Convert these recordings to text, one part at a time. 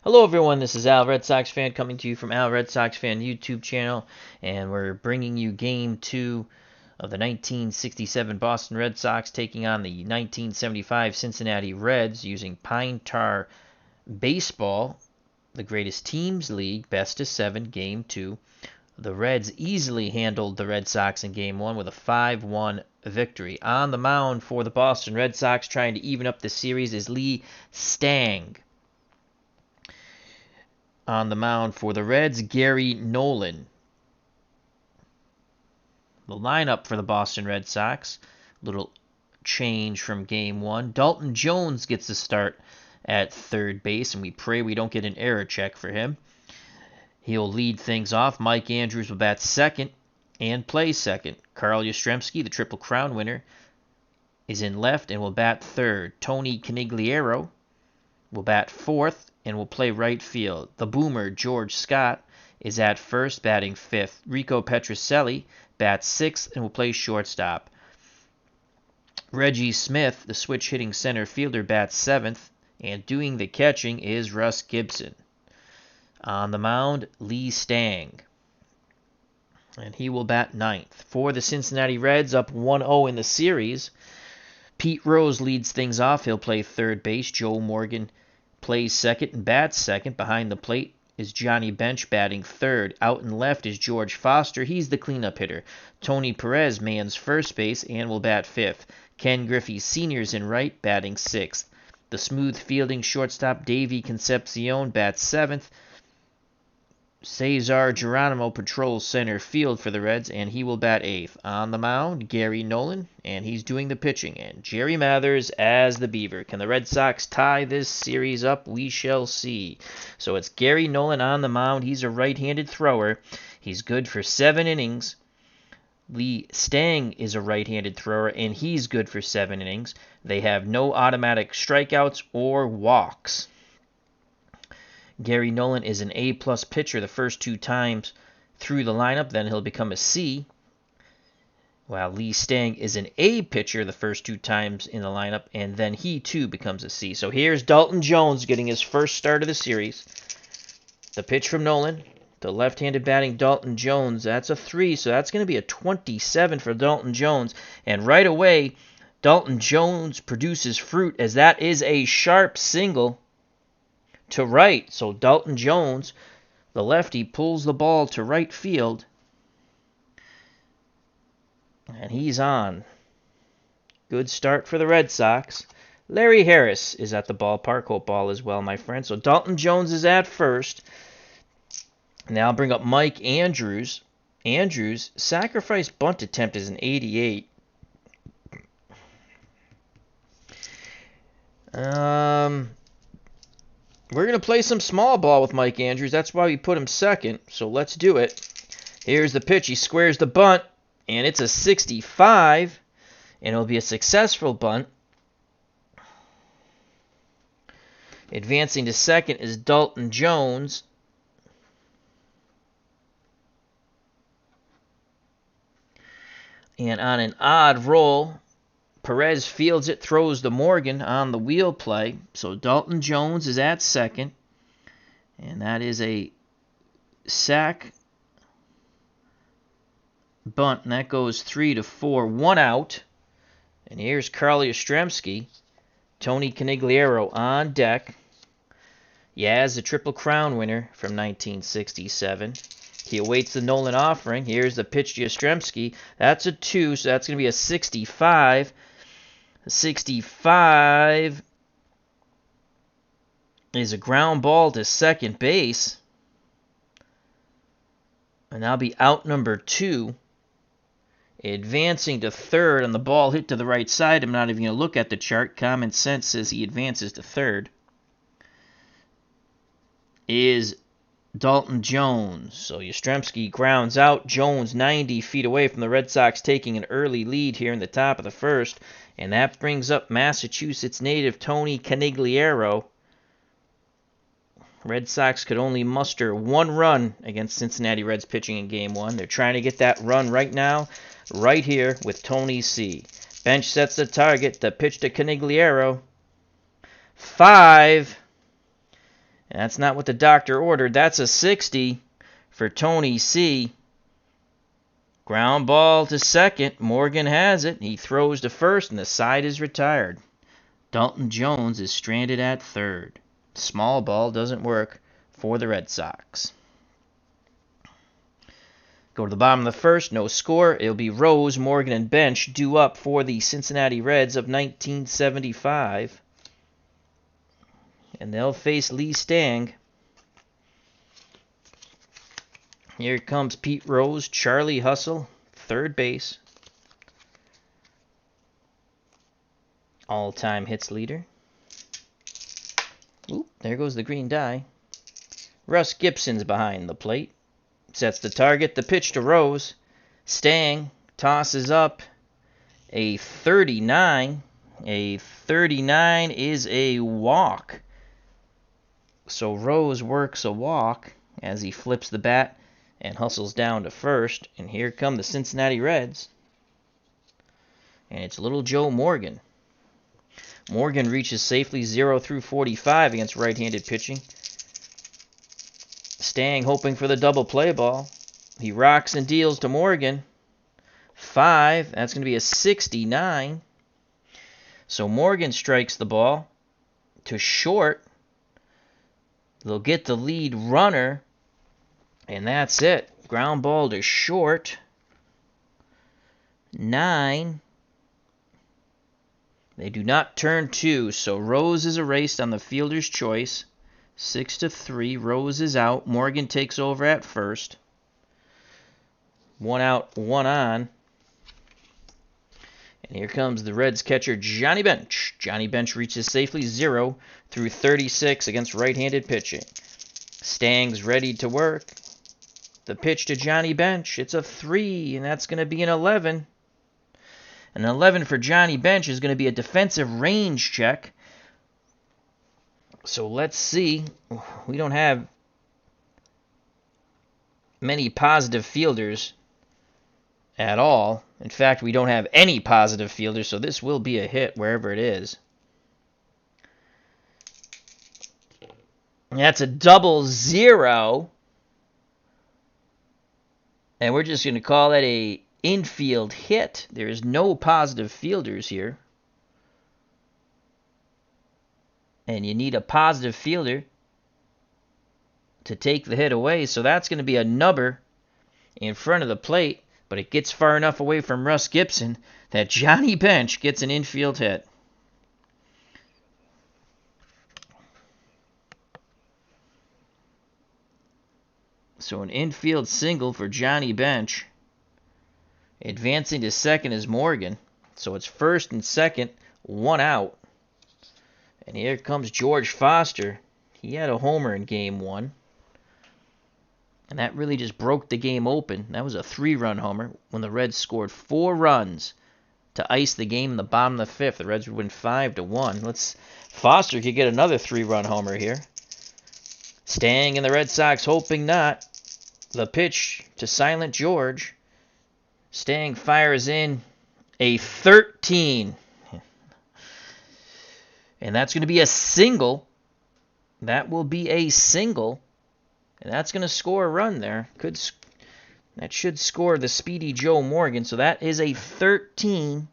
Hello everyone, this is Al Red Sox Fan coming to you from Al Red Sox Fan YouTube channel, and we're bringing you Game 2 of the 1967 Boston Red Sox taking on the 1975 Cincinnati Reds using Pine Tar Baseball, the Greatest Teams League, Best of 7, Game 2. The Reds easily handled the Red Sox in Game 1 with a 5-1 victory. On the mound for the Boston Red Sox, trying to even up the series, is Lee Stang. On the mound for the Reds, Gary Nolan. The lineup for the Boston Red Sox, little change from Game 1. Dalton Jones gets the start at third base, and we pray we don't get an error check for him. He'll lead things off. Mike Andrews will bat second and play second. Carl Yastrzemski, the Triple Crown winner, is in left and will bat third. Tony Conigliaro will bat fourth and will play right field. The boomer, George Scott, is at first, batting fifth. Rico Petrocelli bats sixth and will play shortstop. Reggie Smith, the switch-hitting center fielder, bats seventh, and doing the catching is Russ Gibson. On the mound, Lee Stang, and he will bat ninth. For the Cincinnati Reds, up 1-0 in the series, Pete Rose leads things off. He'll play third base. Joe Morgan plays second and bats second. Behind the plate is Johnny Bench batting third. Out and left is George Foster. He's the cleanup hitter. Tony Perez mans first base and will bat fifth. Ken Griffey Sr.'s in right, batting sixth. The smooth fielding shortstop Davey Concepcion bats seventh. Cesar Geronimo patrols center field for the Reds, and he will bat eighth. On the mound, Gary Nolan, and he's doing the pitching. And Jerry Mathers as the Beaver. Can the Red Sox tie this series up? We shall see. So it's Gary Nolan on the mound. He's a right-handed thrower. He's good for 7 innings. Lee Stang is a right-handed thrower, and he's good for 7 innings. They have no automatic strikeouts or walks. Gary Nolan is an A-plus pitcher the first 2 times through the lineup. Then he'll become a C. While Lee Stang is an A pitcher the first 2 times in the lineup, and then he too becomes a C. So here's Dalton Jones getting his first start of the series. The pitch from Nolan. The left-handed batting Dalton Jones. That's a 3, so that's going to be a 27 for Dalton Jones. And right away, Dalton Jones produces fruit, as that is a sharp single to right. So Dalton Jones, the lefty, pulls the ball to right field, and he's on. Good start for the Red Sox. Larry Harris is at the ballpark. Hope all is well, my friend. So Dalton Jones is at first. Now I'll bring up Mike Andrews. Andrews' sacrifice bunt attempt is an 88. We're going to play some small ball with Mike Andrews. That's why we put him second. So let's do it. Here's the pitch. He squares the bunt, and it's a 65, and it'll be a successful bunt. Advancing to second is Dalton Jones. And on an odd roll, Perez fields it, throws to Morgan on the wheel play. So Dalton Jones is at second. And that is a sac bunt. And that goes 3-4. 1 out. And here's Carl Yastrzemski. Tony Conigliaro on deck. Yaz, the Triple Crown winner from 1967. He awaits the Nolan offering. Here's the pitch to Yastrzemski. That's a 2, so that's going to be a 65. 65 is a ground ball to second base. And that'll be out number 2. Advancing to third, and the ball hit to the right side. I'm not even going to look at the chart. Common sense says he advances to third. Is Dalton Jones. So Yastrzemski grounds out. Jones 90 feet away from the Red Sox, taking an early lead here in the top of the first. And that brings up Massachusetts native Tony Conigliaro. Red Sox could only muster 1 run against Cincinnati Reds pitching in Game 1. They're trying to get that run right now, right here with Tony C. Bench sets the target. The pitch to Canigliaro. 5. And that's not what the doctor ordered. That's a 60 for Tony C. Ground ball to second. Morgan has it. He throws to first, and the side is retired. Dalton Jones is stranded at third. Small ball doesn't work for the Red Sox. Go to the bottom of the first. No score. It'll be Rose, Morgan, and Bench due up for the Cincinnati Reds of 1975. And they'll face Lee Stang. Here comes Pete Rose, Charlie Hustle, third base. All-time hits leader. Oop, there goes the green die. Russ Gibson's behind the plate. Sets the target. The pitch to Rose. Stang tosses up a 39. A 39 is a walk. So Rose works a walk as he flips the bat and hustles down to first. And here come the Cincinnati Reds. And it's little Joe Morgan. Morgan reaches safely 0 through 45 against right-handed pitching. Stang hoping for the double play ball. He rocks and deals to Morgan. 5. That's going to be a 69. So Morgan strikes the ball to short. They'll get the lead runner. And that's it. Ground ball to short. 9. They do not turn 2, so Rose is erased on the fielder's choice. 6-3. Rose is out. Morgan takes over at first. 1 out, 1 on. And here comes the Reds catcher, Johnny Bench. Johnny Bench reaches safely 0 through 36 against right-handed pitching. Stang's ready to work. The pitch to Johnny Bench. It's a 3, and that's going to be an 11. An 11 for Johnny Bench is going to be a defensive range check. So let's see. We don't have many positive fielders at all. In fact, we don't have any positive fielders, so this will be a hit wherever it is. That's a 0-0. And we're just going to call that a infield hit. There is no positive fielders here. And you need a positive fielder to take the hit away. So that's going to be a nubber in front of the plate. But it gets far enough away from Russ Gibson that Johnny Bench gets an infield hit. So an infield single for Johnny Bench. Advancing to second is Morgan. So it's first and second, 1 out. And here comes George Foster. He had a homer in game 1. And that really just broke the game open. That was a 3-run homer when the Reds scored 4 runs to ice the game in the bottom of the 5th. The Reds would win 5-1. Foster could get another 3-run homer here. Stang and the Red Sox hoping not. The pitch to Silent George. Stang fires in a 13. And that's going to be a single. That will be a single. And that's going to score a run there. That should score the speedy Joe Morgan. So that is a 13.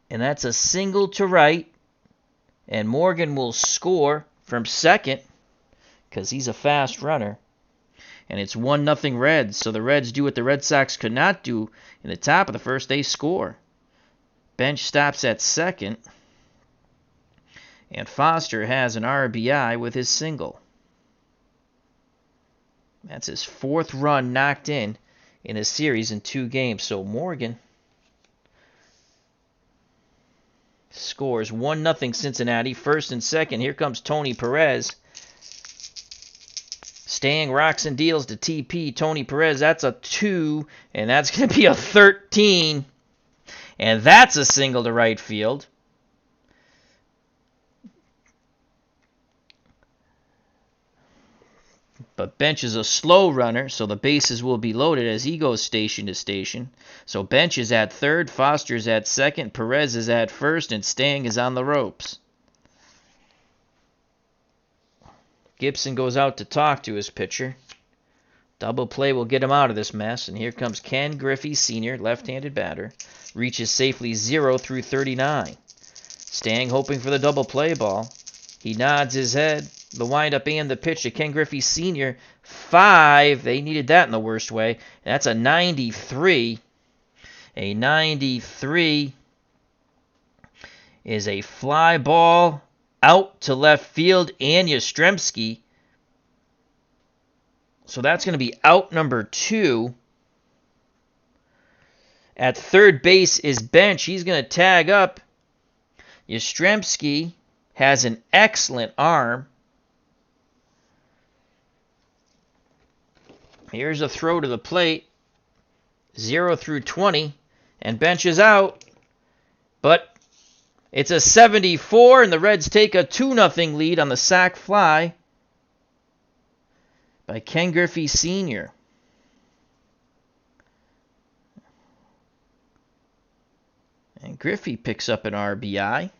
And that's a single to right. And Morgan will score from second because he's a fast runner. And it's 1-0 Reds. So the Reds do what the Red Sox could not do in the top of the first. They score. Bench stops at second. And Foster has an RBI with his single. That's his 4th run knocked in a series in 2 games. So Morgan scores 1-0 Cincinnati. First and second. Here comes Tony Perez. Stang rocks and deals to TP. Tony Perez, that's a 2. And that's going to be a 13. And that's a single to right field. But Bench is a slow runner, so the bases will be loaded as he goes station to station. So Bench is at third, Foster is at second, Perez is at first, and Stang is on the ropes. Gibson goes out to talk to his pitcher. Double play will get him out of this mess, and here comes Ken Griffey Sr., left-handed batter. Reaches safely 0 through 39. Stang hoping for the double play ball. He nods his head. The windup and the pitch to Ken Griffey Sr. 5. They needed that in the worst way. That's a 93. A 93 is a fly ball out to left field, and Yastrzemski. So that's going to be out number 2. At third base is Bench. He's going to tag up. Yastrzemski has an excellent arm. Here's a throw to the plate. 0 through 20. And Bench is out. But it's a 74, and the Reds take a 2-0 lead on the sac fly by Ken Griffey Sr. And Griffey picks up an RBI.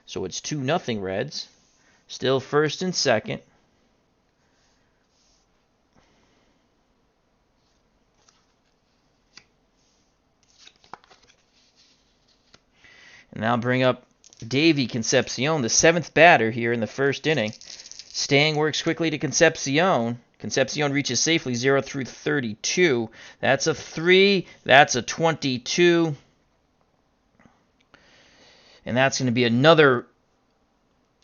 So it's 2-0 Reds. Still first and second. And now bring up Davey Concepcion, the 7th batter here in the first inning. Stang works quickly to Concepcion. Concepcion reaches safely 0 through 32. That's a 3. That's a 22. And that's going to be another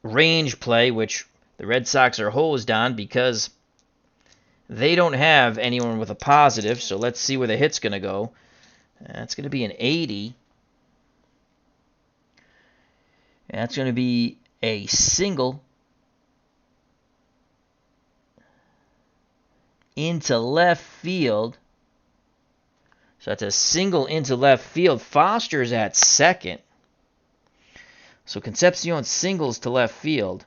range play, which the Red Sox are hosed on because they don't have anyone with a positive. So let's see where the hit's going to go. That's going to be an 80. And that's going to be a single into left field. So that's a single into left field. Foster's at second. So Concepcion singles to left field.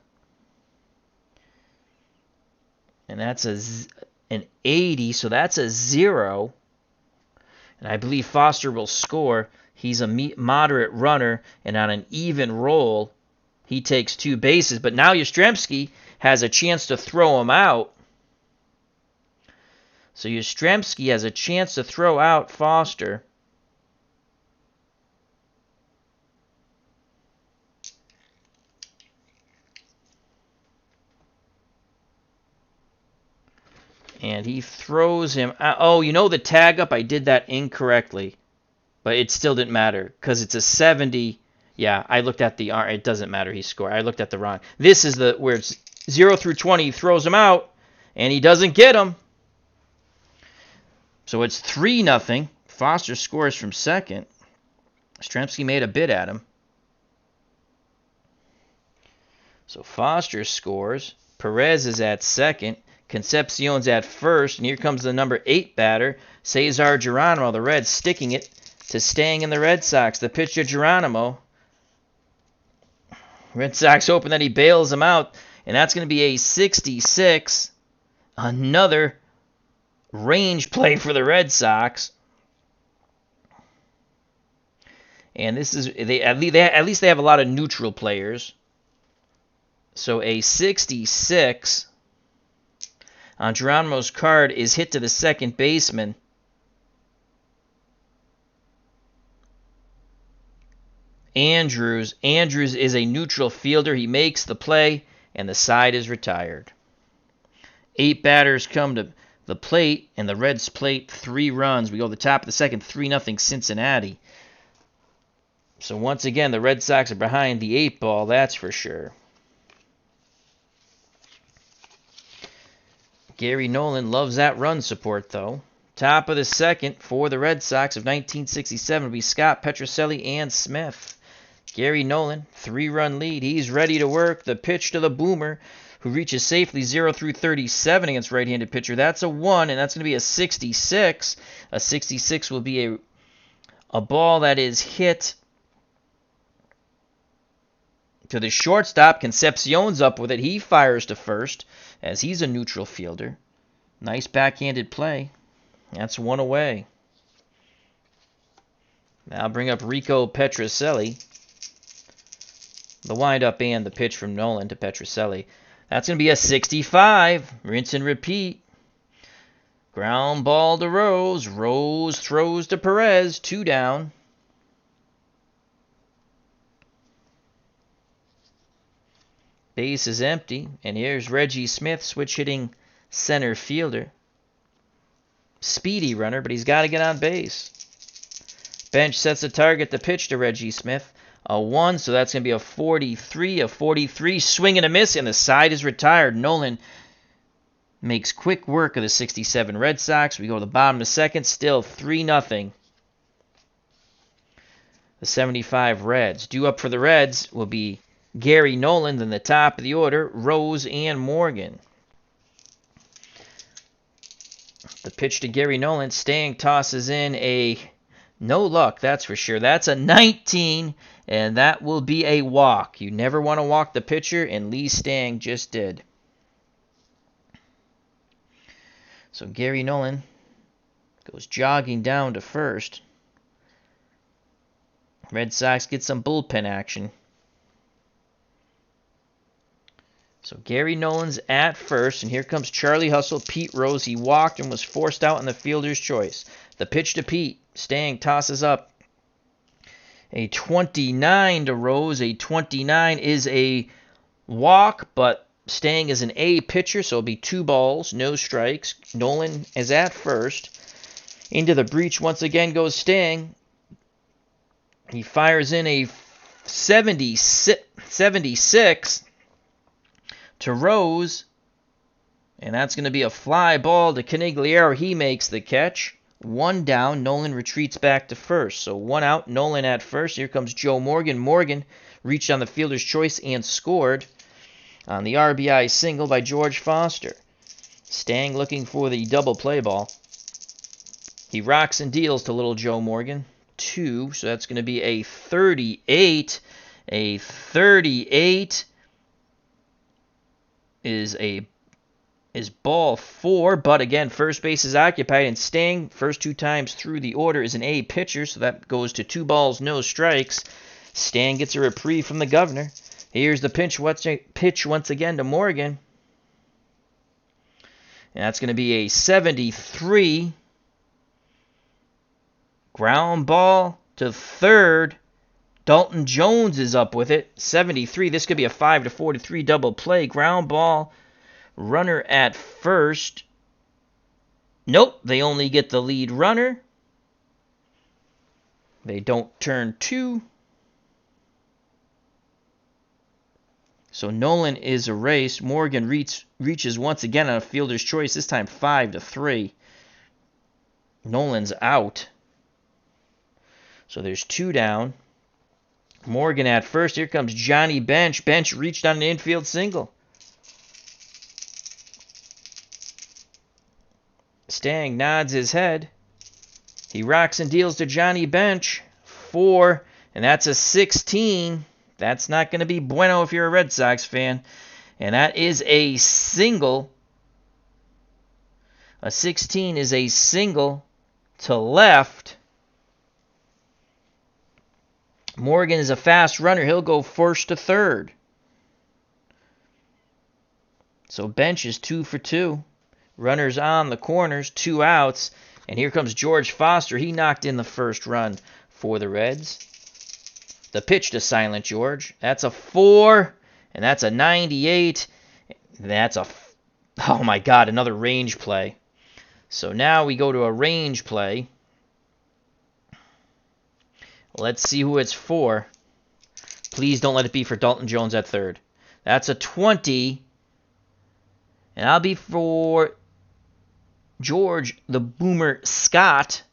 And that's an 80, so that's a 0. And I believe Foster will score. He's a moderate runner, and on an even roll, he takes 2 bases. But now Yastrzemski has a chance to throw him out. So Yastrzemski has a chance to throw out Foster. And he throws him out. Oh, you know the tag up? I did that incorrectly. But it still didn't matter because it's a 70. Yeah, I looked at the R. It doesn't matter. He scored. I looked at the wrong. This is the where it's 0 through 20. He throws him out, and he doesn't get him. So it's 3-0. Foster scores from second. Yastrzemski made a bid at him. So Foster scores. Perez is at second. Concepcion's at first. And here comes the number 8 batter, Cesar Geronimo. The Reds sticking it to Stang in the Red Sox. The pitch to Geronimo. Red Sox hoping that he bails him out. And that's going to be a 66. Another range play for the Red Sox. And this is at least they have a lot of neutral players. So a 66 on Geronimo's card is hit to the second baseman. Andrews is a neutral fielder. He makes the play, and the side is retired. 8 batters come to the plate, and the Reds plate 3 runs. We go to the top of the second, 3-0 Cincinnati. So once again, the Red Sox are behind the 8 ball, that's for sure. Gary Nolan loves that run support, though. Top of the second for the Red Sox of 1967 will be Scott Petrocelli and Smith. Gary Nolan, 3-run lead. He's ready to work. The pitch to the boomer, who reaches safely 0 through 37 against right-handed pitcher. That's a 1, and that's going to be a 66. A 66 will be a ball that is hit to the shortstop. Concepcion's up with it. He fires to first. as he's a neutral fielder. Nice backhanded play. That's one away. Now bring up Rico Petrocelli. The windup and the pitch from Nolan to Petrocelli. That's going to be a 65. Rinse and repeat. Ground ball to Rose. Rose throws to Perez. 2 down. Base is empty. And here's Reggie Smith, switch hitting center fielder. Speedy runner, but he's got to get on base. Bench sets a target to pitch to Reggie Smith. A 1, so that's going to be a 43. A 43, swing and a miss, and the side is retired. Nolan makes quick work of the 67 Red Sox. We go to the bottom of the second, still 3-0. The 75 Reds. Due up for the Reds will be Gary Nolan, then the top of the order, Rose and Morgan. The pitch to Gary Nolan. Stang tosses in a no luck, that's for sure. That's a 19, and that will be a walk. You never want to walk the pitcher, and Lee Stang just did. So Gary Nolan goes jogging down to first. Red Sox get some bullpen action. So Gary Nolan's at first, and here comes Charlie Hustle. Pete Rose, he walked and was forced out in the fielder's choice. The pitch to Pete. Stang tosses up a 29 to Rose. A 29 is a walk, but Stang is an A pitcher, so it'll be 2 balls, no strikes. Nolan is at first. Into the breach once again goes Stang. He fires in a 76 to Rose, and that's going to be a fly ball to Canigliaro. He makes the catch. 1 down. Nolan retreats back to first. So 1 out. Nolan at first. Here comes Joe Morgan. Morgan reached on the fielder's choice and scored on the RBI single by George Foster. Stang looking for the double play ball. He rocks and deals to little Joe Morgan. 2. So that's going to be a 38. A 38 is ball 4, but again, first base is occupied, and Stang, first 2 times through the order, is an A pitcher, so that goes to 2 balls, no strikes. Stang gets a reprieve from the governor. Here's the pitch once again to Morgan. And that's going to be a 73. Ground ball to third. Dalton Jones is up with it. 73. This could be a 5-43 double play. Ground ball. Runner at first. Nope, they only get the lead runner. They don't turn 2. So Nolan is erased. Morgan reaches once again on a fielder's choice, this time 5-3. Nolan's out. So there's 2 down. Morgan at first. Here comes Johnny Bench. Bench reached on an infield single. Stang nods his head. He rocks and deals to Johnny Bench. 4, and that's a 16. That's not going to be bueno if you're a Red Sox fan. And that is a single. A 16 is a single to left. Morgan is a fast runner. He'll go first to third. So Bench is 2 for 2. Runners on the corners, 2 outs. And here comes George Foster. He knocked in the first run for the Reds. The pitch to Silent George. That's a 4, and that's a 98. That's a, oh my God, another range play. So now we go to a range play. Let's see who it's for. Please don't let it be for Dalton Jones at third. That's a 20. And I'll be for George the Boomer Scott.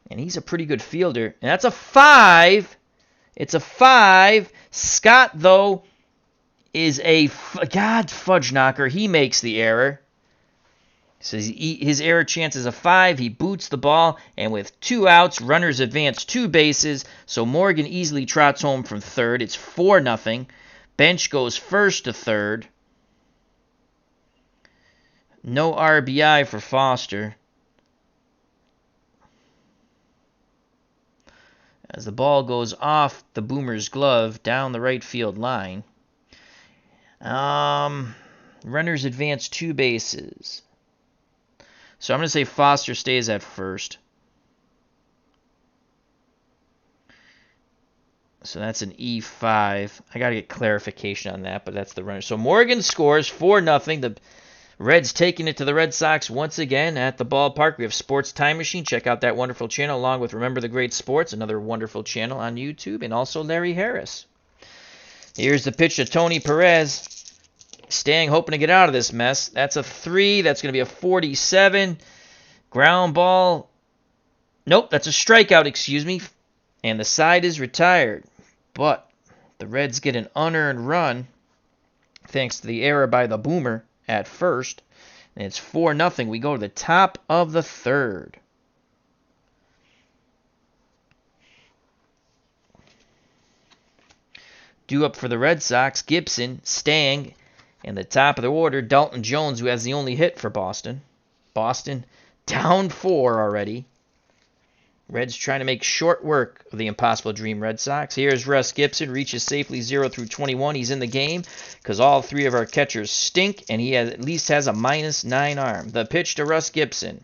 And he's a pretty good fielder. And that's a 5. It's a 5. Scott, though, is a God fudge knocker. He makes the error. So his error chance is a 5. He boots the ball, and with 2 outs, runners advance 2 bases. So Morgan easily trots home from third. It's 4-0. Bench goes first to third. No RBI for Foster. As the ball goes off the Boomer's glove down the right field line. Runners advance 2 bases. So I'm going to say Foster stays at first. So that's an E5. I got to get clarification on that, but that's the runner. So Morgan scores 4-0. The Reds taking it to the Red Sox once again at the ballpark. We have Sports Time Machine. Check out that wonderful channel along with Remember the Great Sports, another wonderful channel on YouTube, and also Larry Harris. Here's the pitch to Tony Perez. Stang hoping to get out of this mess. That's a 3. That's going to be a 47. Ground ball. Nope, that's a strikeout, excuse me. And the side is retired. But the Reds get an unearned run thanks to the error by the Boomer at first. And it's 4-0. We go to the top of the third. Due up for the Red Sox, Gibson, Stang, and the top of the order, Dalton Jones, who has the only hit for Boston. Boston down 4 already. Reds trying to make short work of the impossible dream Red Sox. Here's Russ Gibson, reaches safely 0 through 21. He's in the game because all 3 of our catchers stink, and he at least has a -9 arm. The pitch to Russ Gibson.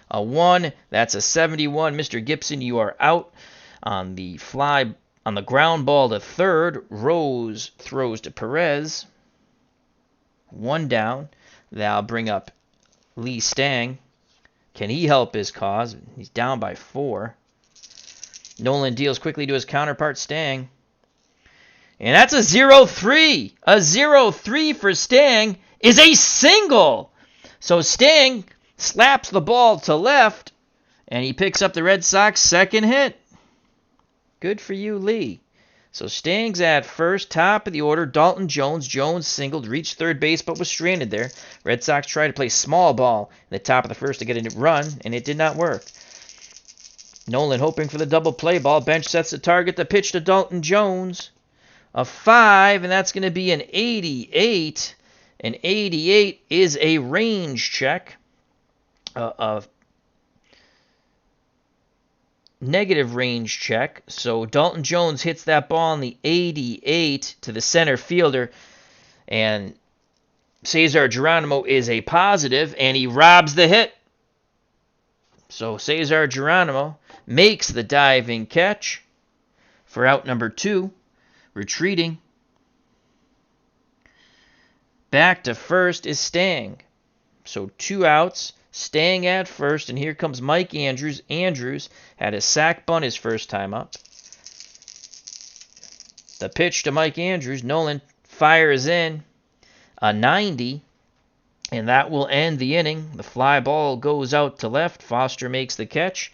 A 1, that's a 71. Mr. Gibson, you are out on the fly, on the ground ball to third. Rose throws to Perez. 1 down. That'll bring up Lee Stang. Can he help his cause? He's down by 4. Nolan deals quickly to his counterpart, Stang. And that's a 0-3. A 0-3 for Stang is a single. So Stang slaps the ball to left, and he picks up the Red Sox second hit. Good for you, Lee. So Stang's at first, top of the order. Dalton Jones. Jones singled, reached third base, but was stranded there. Red Sox tried to play small ball in the top of the first to get a run, and it did not work. Nolan hoping for the double play ball. Bench sets the target. The pitch to Dalton Jones. A 5, and that's going to be an 88. An 88 is a range check. Negative range check. So Dalton Jones hits that ball in the 88 to the center fielder, and Cesar Geronimo is a positive, and he robs the hit. So Cesar Geronimo makes the diving catch for out number 2. Retreating back to first is Stang. So 2 outs. Staying at first, and here comes Mike Andrews. Andrews had a sac bunt his first time up. The pitch to Mike Andrews. Nolan fires in a 90, and that will end the inning. The fly ball goes out to left. Foster makes the catch,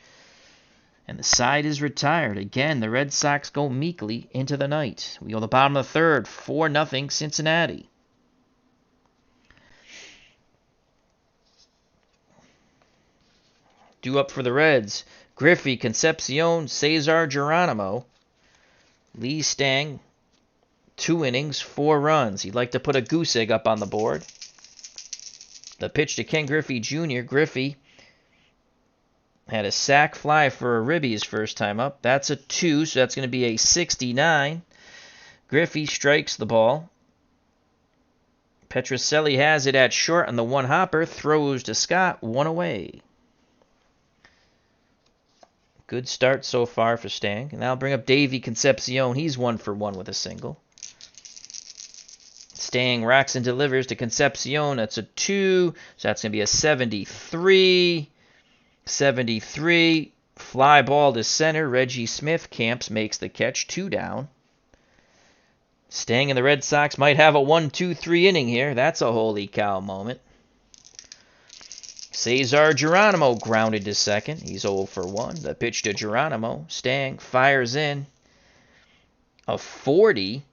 and the side is retired. Again, the Red Sox go meekly into the night. We go to the bottom of the third, 4-0 Cincinnati. Due up for the Reds, Griffey, Concepcion, Cesar Geronimo. Lee Stang, 2 innings, 4 runs. He'd like to put a goose egg up on the board. The pitch to Ken Griffey Jr. Griffey had a sac fly for a ribby his first time up. That's a 2, so that's going to be a 69. Griffey strikes the ball. Petrocelli has it at short on the 1 hopper. Throws to Scott, 1 away. Good start so far for Stang. And that'll bring up Davey Concepcion. He's 1 for 1 with a single. Stang racks and delivers to Concepcion. That's a 2. So that's going to be a 73. 73. Fly ball to center. Reggie Smith camps, makes the catch. 2 down. Stang and the Red Sox might have a 1-2-3 inning here. That's a holy cow moment. Cesar Geronimo grounded to second. He's 0 for 1. The pitch to Geronimo. Stang fires in a 40.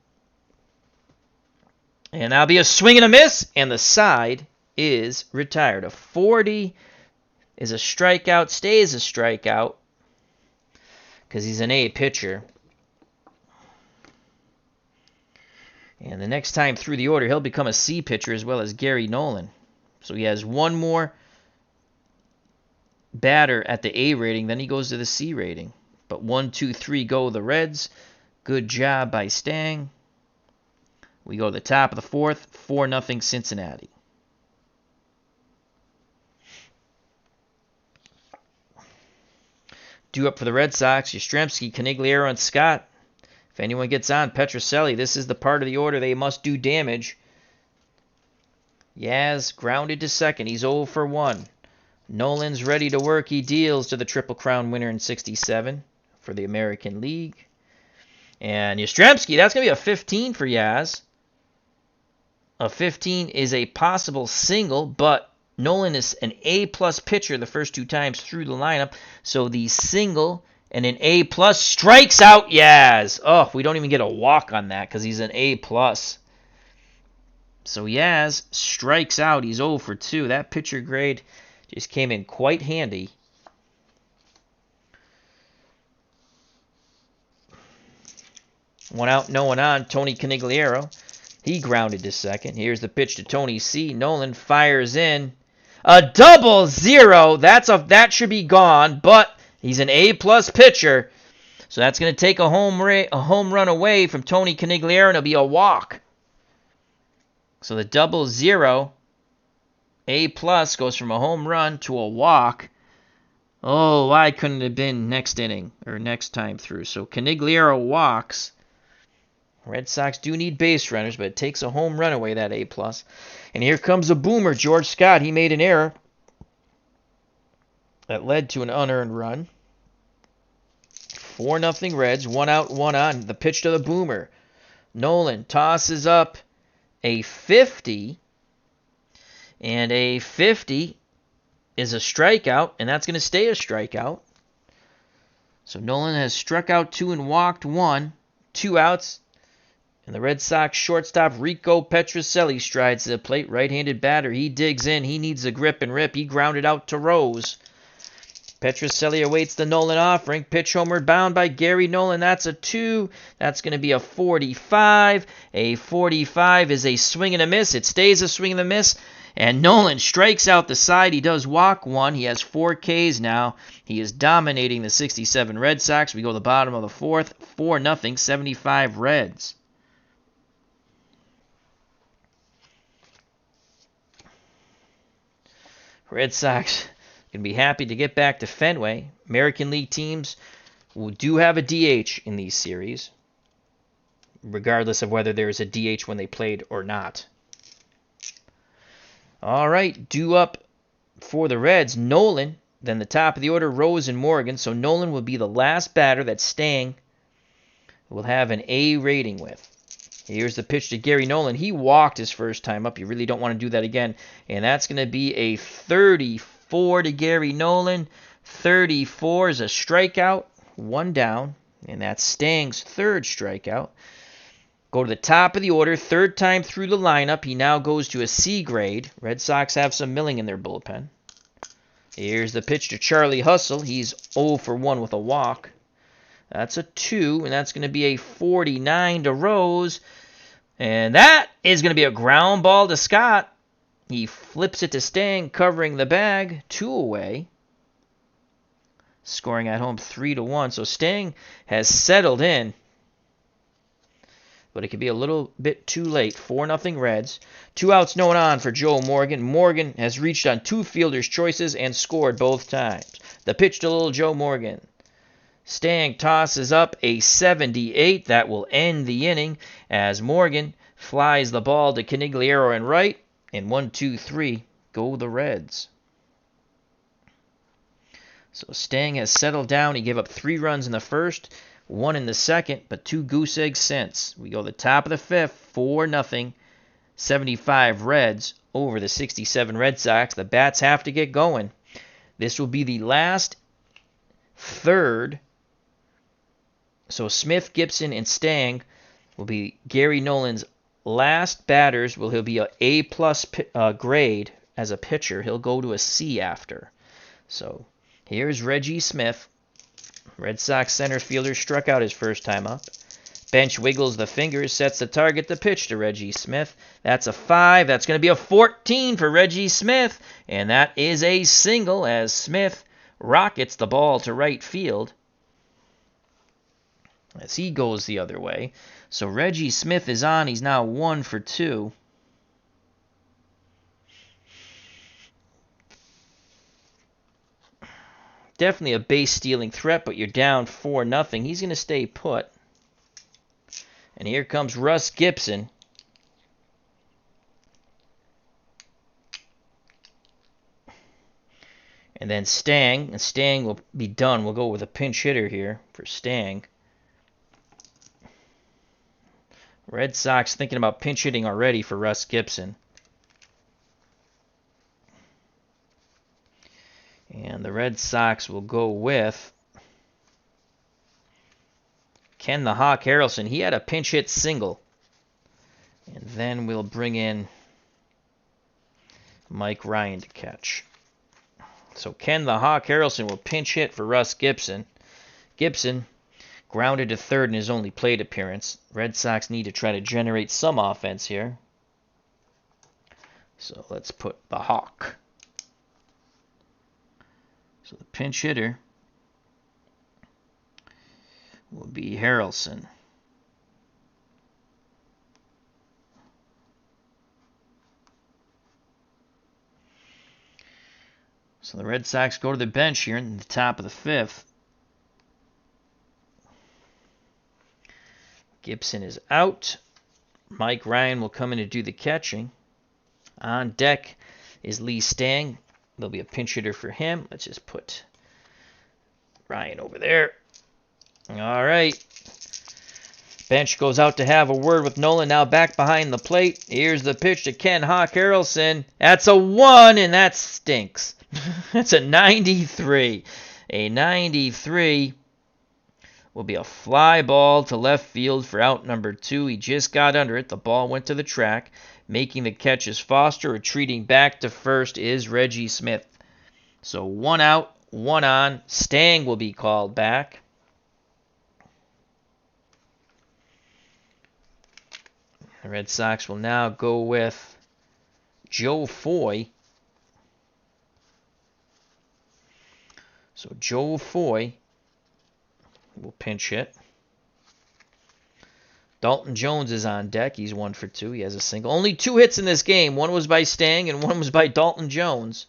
And that'll be a swing and a miss. And the side is retired. A 40 is a strikeout. Stays a strikeout because he's an A pitcher. And the next time through the order, he'll become a C pitcher as well as Gary Nolan. So he has one more batter at the A rating, then he goes to the C rating. But 1, 2, 3 go the Reds. Good job by Stang. We go to the top of the fourth, 4-0 Cincinnati. Due up for the Red Sox, Yastrzemski, Conigliaro, and Scott. If anyone gets on, Petrocelli, this is the part of the order they must do damage. Yaz grounded to second. He's 0 for 1. Nolan's ready to work. He deals to the Triple Crown winner in 67 for the American League. And Yastrzemski, that's going to be a 15 for Yaz. A 15 is a possible single, but Nolan is an A-plus pitcher the first 2 times through the lineup. So the single and an A-plus strikes out Yaz. Oh, we don't even get a walk on that because he's an A-plus. So Yaz strikes out. He's 0 for 2. That pitcher grade just came in quite handy. One out, no one on. Tony Conigliaro. He grounded to second. Here's the pitch to Tony C. Nolan fires in. A double zero. That should be gone, but he's an A-plus pitcher. So that's going to take a home run away from Tony Conigliaro, and it'll be a walk. So the double zero, A-plus, goes from a home run to a walk. Oh, why couldn't it have been next inning or next time through? So Conigliaro walks. Red Sox do need base runners, but it takes a home run away, that A+. And here comes a boomer, George Scott. He made an error that led to an unearned run. 4-0 Reds, 1 out, 1 on. The pitch to the boomer. Nolan tosses up a 50, and a 50 is a strikeout, and that's going to stay a strikeout. So Nolan has struck out 2 and walked 1, 2 outs. And the Red Sox shortstop Rico Petrocelli strides to the plate. Right-handed batter. He digs in. He needs a grip and rip. He grounded out to Rose. Petrocelli awaits the Nolan offering. Pitch homered bound by Gary Nolan. That's a 2. That's going to be a 45. A 45 is a swing and a miss. It stays a swing and a miss. And Nolan strikes out the side. He does walk 1. He has 4 Ks now. He is dominating the 67 Red Sox. We go to the bottom of the fourth. 4-0, 75 Reds. Red Sox going to be happy to get back to Fenway. American League teams do have a DH in these series, regardless of whether there is a DH when they played or not. All right, due up for the Reds, Nolan. Then the top of the order, Rose and Morgan. So Nolan will be the last batter that Stang will have an A rating with. Here's the pitch to Gary Nolan. He walked his first time up. You really don't want to do that again. And that's going to be a 34 to Gary Nolan. 34 is a strikeout. 1 down. And that's Stang's 3rd strikeout. Go to the top of the order. 3rd time through the lineup. He now goes to a C grade. Red Sox have some milling in their bullpen. Here's the pitch to Charlie Hustle. He's 0 for 1 with a walk. That's a 2, and that's going to be a 49 to Rose. And that is going to be a ground ball to Scott. He flips it to Stang, covering the bag. 2 away. Scoring at home 3-1. So Stang has settled in. But it could be a little bit too late. 4-0 Reds. 2 outs, no one on for Joe Morgan. Morgan has reached on 2 fielders' choices and scored both times. The pitch to little Joe Morgan. Stang tosses up a 78. That will end the inning as Morgan flies the ball to Conigliaro and right. And 1, 2, 3 go the Reds. So Stang has settled down. He gave up 3 runs in the first, 1 in the second, but 2 goose eggs since. We go to the top of the 5th, 4-0, 75 Reds over the 67 Red Sox. The bats have to get going. This will be the last third. So Smith, Gibson, and Stang will be Gary Nolan's last batters. He'll be a A+ grade as a pitcher. He'll go to a C after. So here's Reggie Smith. Red Sox center fielder struck out his first time up. Bench wiggles the fingers, sets the target, the pitch to Reggie Smith. That's a 5. That's going to be a 14 for Reggie Smith. And that is a single as Smith rockets the ball to right field as he goes the other way. So Reggie Smith is on. He's now 1 for 2. Definitely a base stealing threat, but you're down 4-0. He's going to stay put. And here comes Russ Gibson. And then Stang. And Stang will be done. We'll go with a pinch hitter here for Stang. Red Sox thinking about pinch hitting already for Russ Gibson. And the Red Sox will go with Ken the Hawk Harrelson. He had a pinch hit single. And then we'll bring in Mike Ryan to catch. So Ken the Hawk Harrelson will pinch hit for Russ Gibson. Gibson grounded to third in his only plate appearance. Red Sox need to try to generate some offense here. So let's put the Hawk. So the pinch hitter will be Harrelson. So the Red Sox go to the bench here in the top of the 5th. Gibson is out. Mike Ryan will come in to do the catching. On deck is Lee Stang. There'll be a pinch hitter for him. Let's just put Ryan over there. All right. Bench goes out to have a word with Nolan. Now back behind the plate. Here's the pitch to Ken Hawk Harrelson. That's a 1, and that stinks. That's a 93. A 93 will be a fly ball to left field for out number 2. He just got under it. The ball went to the track. Making the catch is Foster. Retreating back to first is Reggie Smith. So 1 out, 1 on. Stang will be called back. The Red Sox will now go with Joe Foy. So Joe Foy will pinch hit. Dalton Jones is on deck. He's 1 for 2. He has a single. Only 2 hits in this game. One was by Stang and one was by Dalton Jones.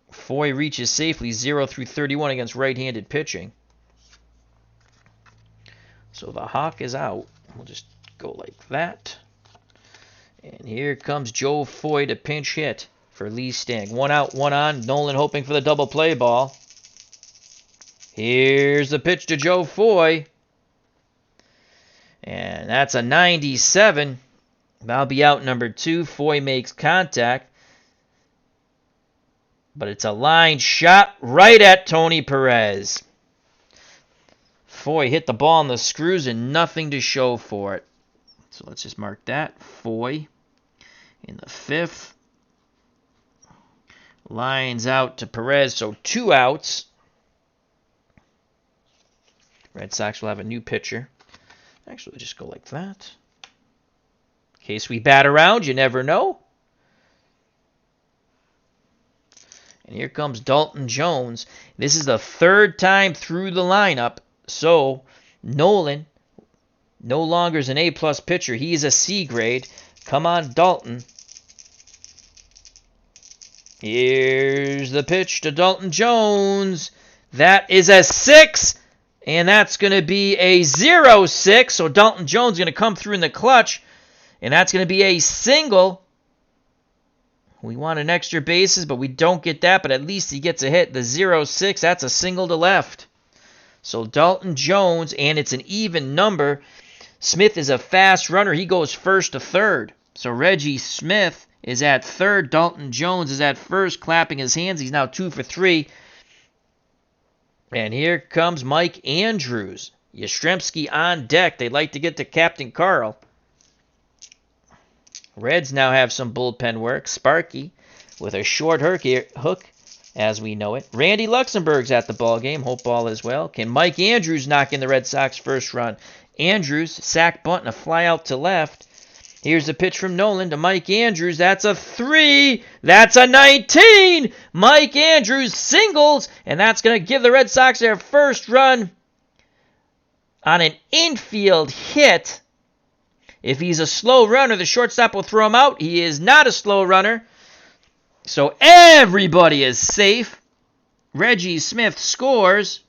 Foy reaches safely 0 through 31 against right-handed pitching. So the Hawk is out. We'll just go like that. And here comes Joe Foy to pinch hit for Lee Stang. 1 out, 1 on. Nolan hoping for the double play ball. Here's the pitch to Joe Foy. And that's a 97. That'll be out number 2. Foy makes contact. But it's a line shot right at Tony Perez. Foy hit the ball on the screws and nothing to show for it. So let's just mark that. Foy in the 5th. Lines out to Perez. So 2 outs. Red Sox will have a new pitcher. Actually, we'll just go like that. In case we bat around, you never know. And here comes Dalton Jones. This is the 3rd time through the lineup. So Nolan no longer is an A-plus pitcher. He is a C grade. Come on, Dalton. Here's the pitch to Dalton Jones. That is a 6. And that's going to be a 0-6. So Dalton Jones is going to come through in the clutch. And that's going to be a single. We want an extra bases, but we don't get that. But at least he gets a hit. The 0-6, that's a single to left. So Dalton Jones, and it's an even number. Smith is a fast runner. He goes first to third. So Reggie Smith is at third. Dalton Jones is at first, clapping his hands. He's now 2 for 3. And here comes Mike Andrews. Yastrzemski on deck. They'd like to get to Captain Carl. Reds now have some bullpen work. Sparky with a short hook as we know it. Randy Luxembourg's at the ball game. Hope all is well. Can Mike Andrews knock in the Red Sox first run? Andrews, sack bunt and a fly out to left. Here's the pitch from Nolan to Mike Andrews. That's a 3. That's a 19. Mike Andrews singles, and that's going to give the Red Sox their first run on an infield hit. If he's a slow runner, the shortstop will throw him out. He is not a slow runner. So everybody is safe. Reggie Smith scores.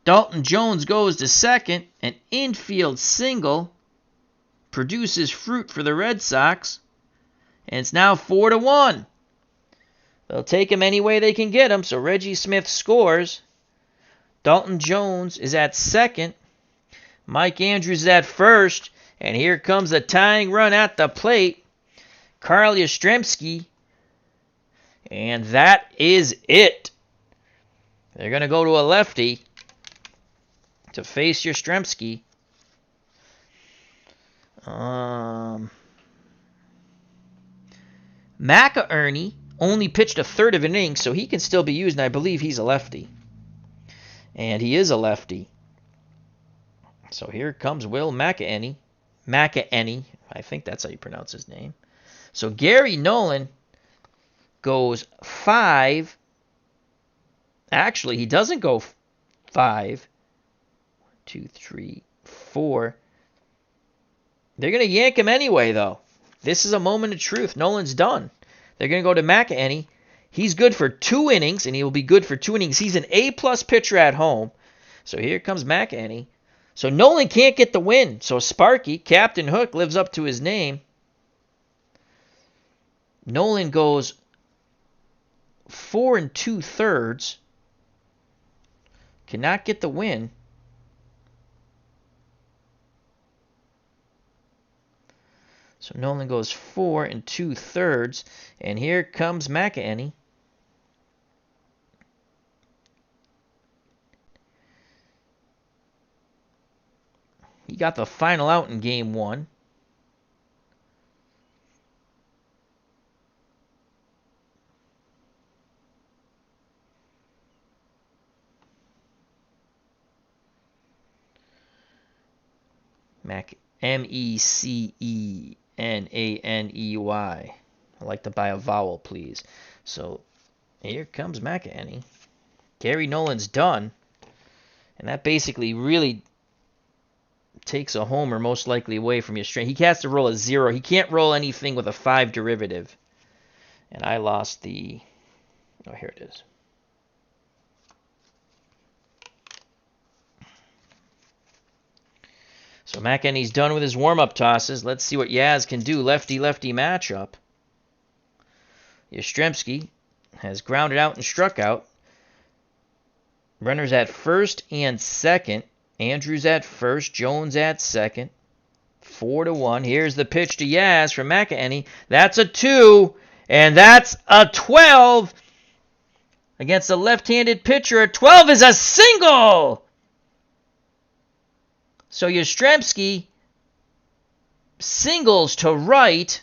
Dalton Jones goes to second. An infield single produces fruit for the Red Sox. And it's now 4-1. They'll take him any way they can get him. So Reggie Smith scores. Dalton Jones is at second. Mike Andrews is at first. And here comes a tying run at the plate. Carl Yastrzemski. And that is it. They're going to go to a lefty to face Yastrzemski. McInerney only pitched a third of an inning, so he can still be used, and I believe he's a lefty. And he is a lefty. So here comes Will McInerney. I think that's how you pronounce his name. So Gary Nolan goes 5. Actually, he doesn't go 5. 1, 2, 3, 4. They're going to yank him anyway, though. This is a moment of truth. Nolan's done. They're going to go to McInerney. He's good for 2 innings, and he will be good for 2 innings. He's an A-plus pitcher at home. So here comes McInerney. So Nolan can't get the win. So Sparky, Captain Hook, lives up to his name. Nolan goes 4 2/3. Cannot get the win. So Nolan goes 4 2/3. And here comes McInerney. He got the final out in game 1. Meceneaney. I'd like to buy a vowel, please. So here comes McInerney. Gary Nolan's done. And that basically really takes a homer most likely away from your strength. He has to roll a 0. He can't roll anything with a 5 derivative. And I lost the... Oh, here it is. So McInerney's done with his warm-up tosses. Let's see what Yaz can do. Lefty-lefty matchup. Yastrzemski has grounded out and struck out. Runners at first and second. Andrews at first. Jones at second. 4-1. Here's the pitch to Yaz from McInerney. That's a 2. And that's a 12. Against a left-handed pitcher, a 12 is a single. So Yastrzemski singles to right.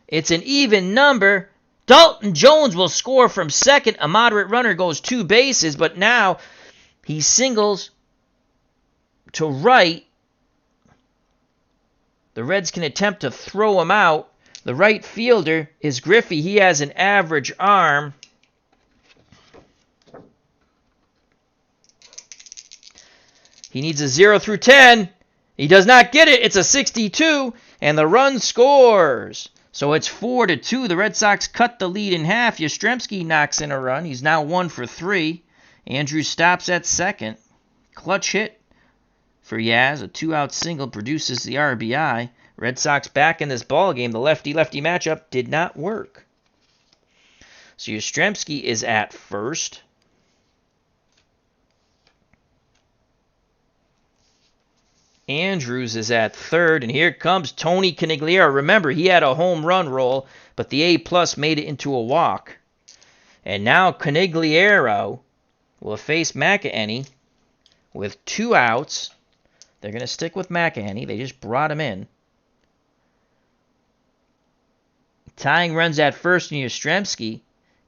It's an even number. Dalton Jones will score from second. A moderate runner goes 2 bases, but now he singles to right. The Reds can attempt to throw him out. The right fielder is Griffey. He has an average arm. He needs a 0 through 10. He does not get it. It's a 62, and the run scores. So it's 4-2. The Red Sox cut the lead in half. Yastrzemski knocks in a run. He's now 1 for 3. Andrews stops at second. Clutch hit for Yaz. A 2-out single produces the RBI. Red Sox back in this ball game. The lefty-lefty matchup did not work. So Yastrzemski is at first. Andrews is at third, and here comes Tony Conigliaro. Remember, he had a home run roll, but the A-plus made it into a walk. And now Conigliaro will face McInerney with 2 outs. They're going to stick with McInerney. They just brought him in. Tying runs at first in Yastrzemski.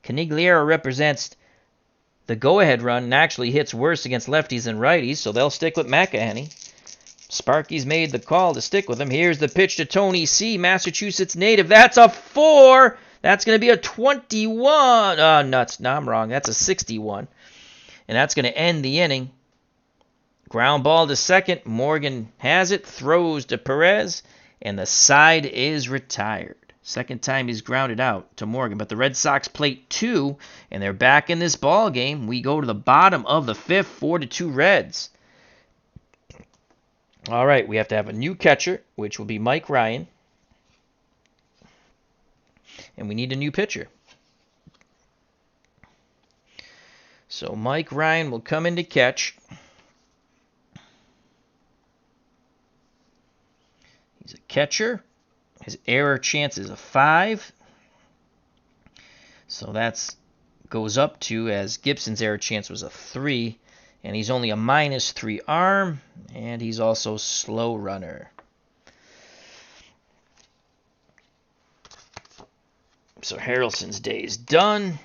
Canigliaro represents the go-ahead run and actually hits worse against lefties than righties, so they'll stick with McEnany. Sparky's made the call to stick with him. Here's the pitch to Tony C., Massachusetts native. That's a 4. That's going to be a 21. Nuts. No, I'm wrong. That's a 61. And that's going to end the inning. Ground ball to second. Morgan has it. Throws to Perez. And the side is retired. Second time he's grounded out to Morgan. But the Red Sox plate 2, and they're back in this ball game. We go to the bottom of the 5th, 4-2 Reds. All right, we have to have a new catcher, which will be Mike Ryan. And we need a new pitcher. So Mike Ryan will come in to catch. He's a catcher. His error chance is a 5. So that goes up to, as Gibson's error chance was a 3. And he's only a -3 arm. And he's also slow runner. So Harrelson's day is done.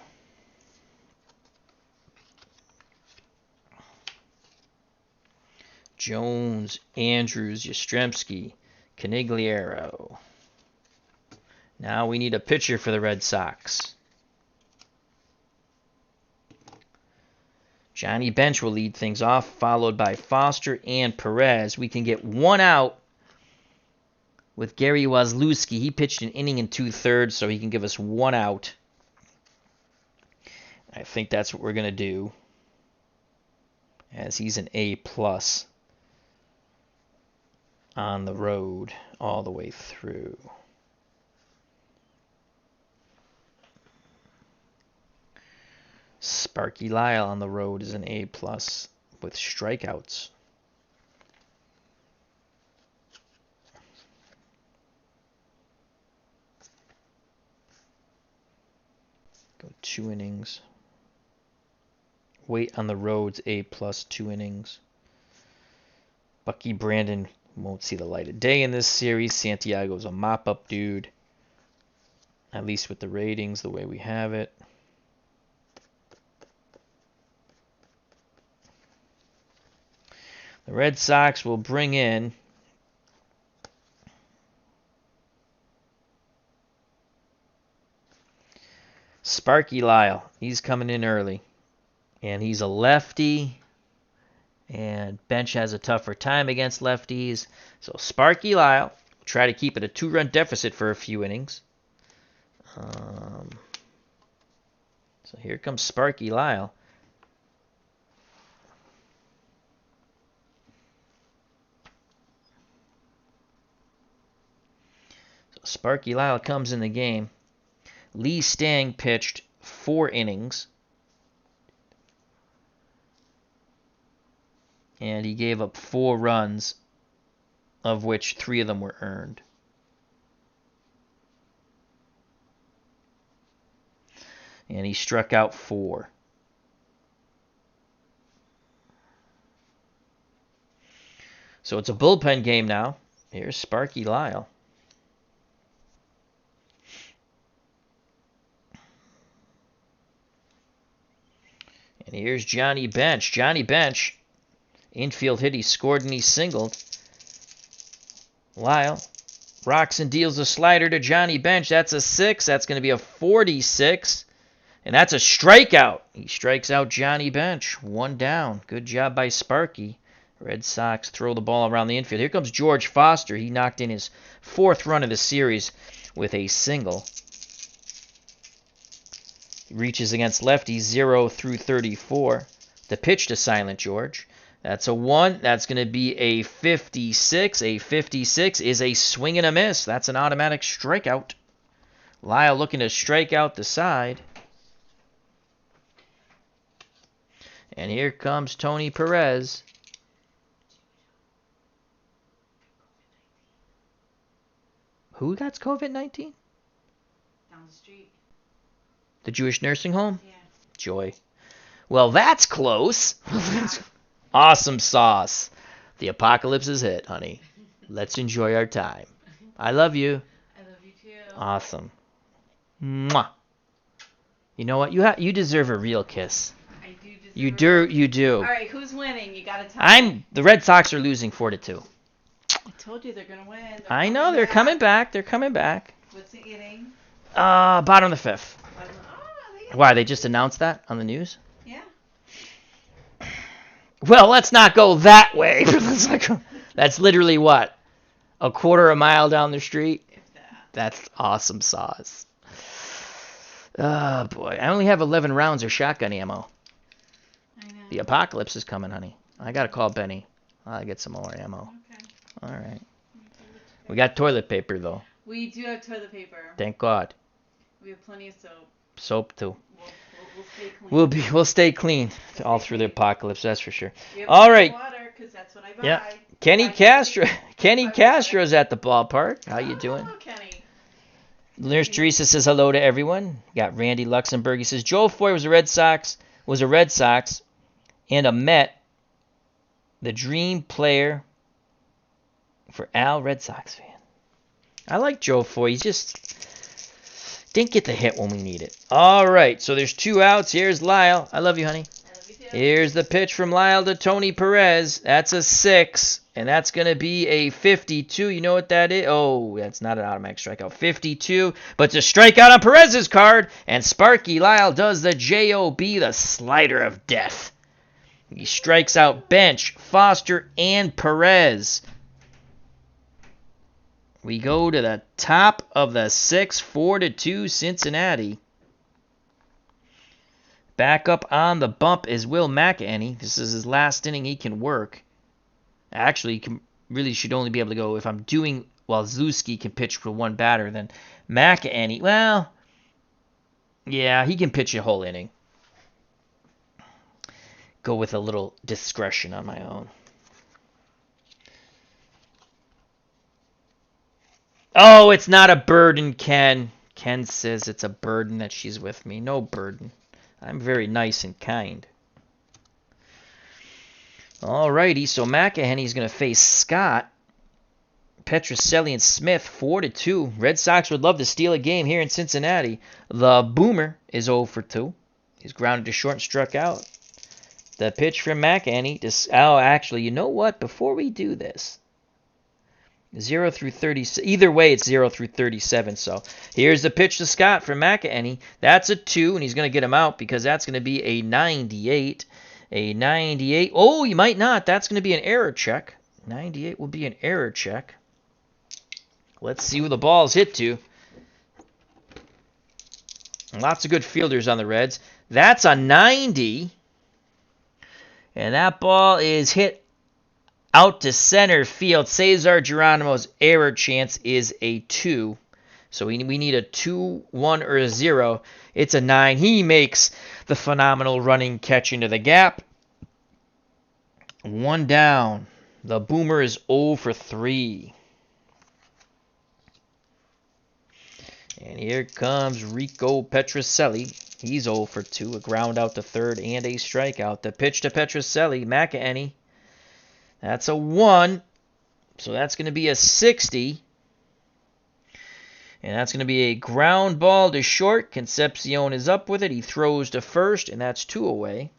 Jones, Andrews, Yastrzemski, Canigliaro. Now we need a pitcher for the Red Sox. Johnny Bench will lead things off, followed by Foster and Perez. We can get one out with Gary Wazlewski. He pitched an inning and 2/3, so he can give us one out. I think that's what we're going to do, as he's an A+ on the road all the way through. Sparky Lyle on the road is an A+ with strikeouts. Go 2 innings. Wait on the road's A+, 2 innings. Bucky Brandon won't see the light of day in this series. Santiago's a mop-up dude, at least with the ratings the way we have it. The Red Sox will bring in Sparky Lyle. He's coming in early, and he's a lefty, and Bench has a tougher time against lefties. So Sparky Lyle will try to keep it a 2-run deficit for a few innings. So here comes Sparky Lyle. Sparky Lyle comes in the game. Lee Stang pitched 4 innings. And he gave up 4 runs, of which 3 of them were earned. And he struck out 4. So it's a bullpen game now. Here's Sparky Lyle. And here's Johnny Bench. Johnny Bench, infield hit, he scored and he singled. Lyle rocks and deals a slider to Johnny Bench. That's a 6. That's going to be a 46. And that's a strikeout. He strikes out Johnny Bench. 1 down. Good job by Sparky. Red Sox throw the ball around the infield. Here comes George Foster. He knocked in his 4th run of the series with a single. He reaches against lefties 0 through 34. The pitch to Silent George. That's a 1. That's going to be a 56. A 56 is a swing and a miss. That's an automatic strikeout. Lyle looking to strike out the side. And here comes Tony Perez. Who got COVID-19? Down the street. The Jewish nursing home? Yeah. Joy. Well, that's close. Awesome sauce. The apocalypse is hit, honey. Let's enjoy our time. I love you. I love you too. Awesome. Mwah. You know what? You deserve a real kiss. I do deserve You do. You do. All right, who's winning? You gotta tell me. The Red Sox are losing 4-2. I told you they're gonna win. I know they're coming back. They're coming back. What's the inning? Bottom of the 5th. Oh, Why? They just announced that on the news? Yeah. Well, let's not go that way. That's literally what? A quarter a mile down the street? If that. That's awesome sauce. Oh, boy. I only have 11 rounds of shotgun ammo. I know. The apocalypse is coming, honey. I got to call Benny. I'll get some more ammo. Okay. All right. We got toilet paper, though. We do have toilet paper. Thank God. We have plenty of soap. Soap, too. We'll stay clean. We'll stay clean all through the apocalypse, that's for sure. We All right. Water, 'cause that's what I buy. Yeah. Kenny Castro's at the ballpark. How you doing? Hello, Kenny. Nurse Teresa says hello to everyone. Got Randy Luxembourg. He says Joe Foy was a Red Sox and a Met. The dream player for Al Red Sox fan. I like Joe Foy. He just didn't get the hit when we need it. All right, so there's 2 outs. Here's Lyle. I love you, honey. I love you too. Here's the pitch from Lyle to Tony Perez. That's a 6, and that's going to be a 52. You know what that is? Oh, that's not an automatic strikeout. 52, but it's a strikeout on Perez's card, and Sparky Lyle does the J-O-B, the slider of death. He strikes out Bench, Foster, and Perez. We go to the top of the 6th, 4-2 Cincinnati. Back up on the bump is Will McEnany. This is his last inning he can work. Actually, really should only be able to go if I'm doing Walzewski can pitch for 1 batter. Then McEnany, well, yeah, he can pitch a whole inning. Go with a little discretion on my own. Oh, it's not a burden, Ken. Ken says it's a burden that she's with me. No burden. I'm very nice and kind. Alrighty, so McEnany's going to face Scott, Petrocelli, and Smith, 4-2. Red Sox would love to steal a game here in Cincinnati. The Boomer is 0 for 2. He's grounded to short and struck out. The pitch from McEnany. Oh, actually, you know what? Before we do this, 0 through 30. Either way, it's 0 through 37. So here's the pitch to Scott from McEnany. That's a 2, and he's going to get him out because that's going to be a 98. A 98. Oh, he might not. That's going to be an error check. 98 will be an error check. Let's see who the ball's hit to. Lots of good fielders on the Reds. That's a 90. And that ball is hit out to center field. Cesar Geronimo's error chance is a 2. So we need a 2, 1, or a 0. It's a 9. He makes the phenomenal running catch into the gap. 1 down. The Boomer is 0 for 3. And here comes Rico Petrocelli. He's 0 for 2. A ground out to third and a strikeout. The pitch to Petrocelli. McEnany. That's a 1. So that's going to be a 60. And that's going to be a ground ball to short. Concepcion is up with it. He throws to first, and that's 2 away.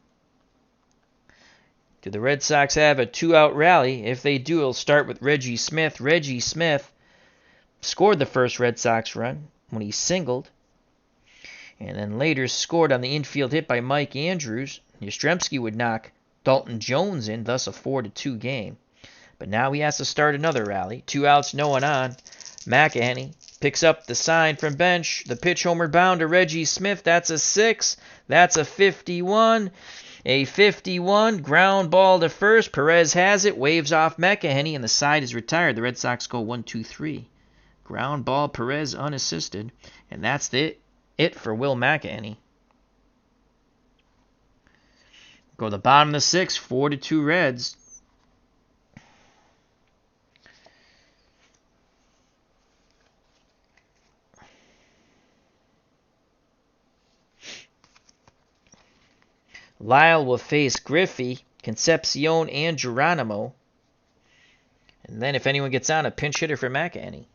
Do the Red Sox have a 2-out rally? If they do, it'll start with Reggie Smith. Reggie Smith scored the first Red Sox run when he singled. And then later scored on the infield hit by Mike Andrews. Yastrzemski would knock Dalton Jones in, thus a 4-2 game. But now he has to start another rally. 2 outs, no one on. McEnany picks up the sign from bench. The pitch homeward bound to Reggie Smith. That's a 6. That's a 51. A 51. Ground ball to first. Perez has it. Waves off McEnany, and the side is retired. The Red Sox go 1-2-3. Ground ball, Perez unassisted. And that's it for Will McEnany. Go to the bottom of the 6th. 4-2 Reds. Lyle will face Griffey, Concepcion, and Geronimo. And then if anyone gets on, a pinch hitter for McEnany.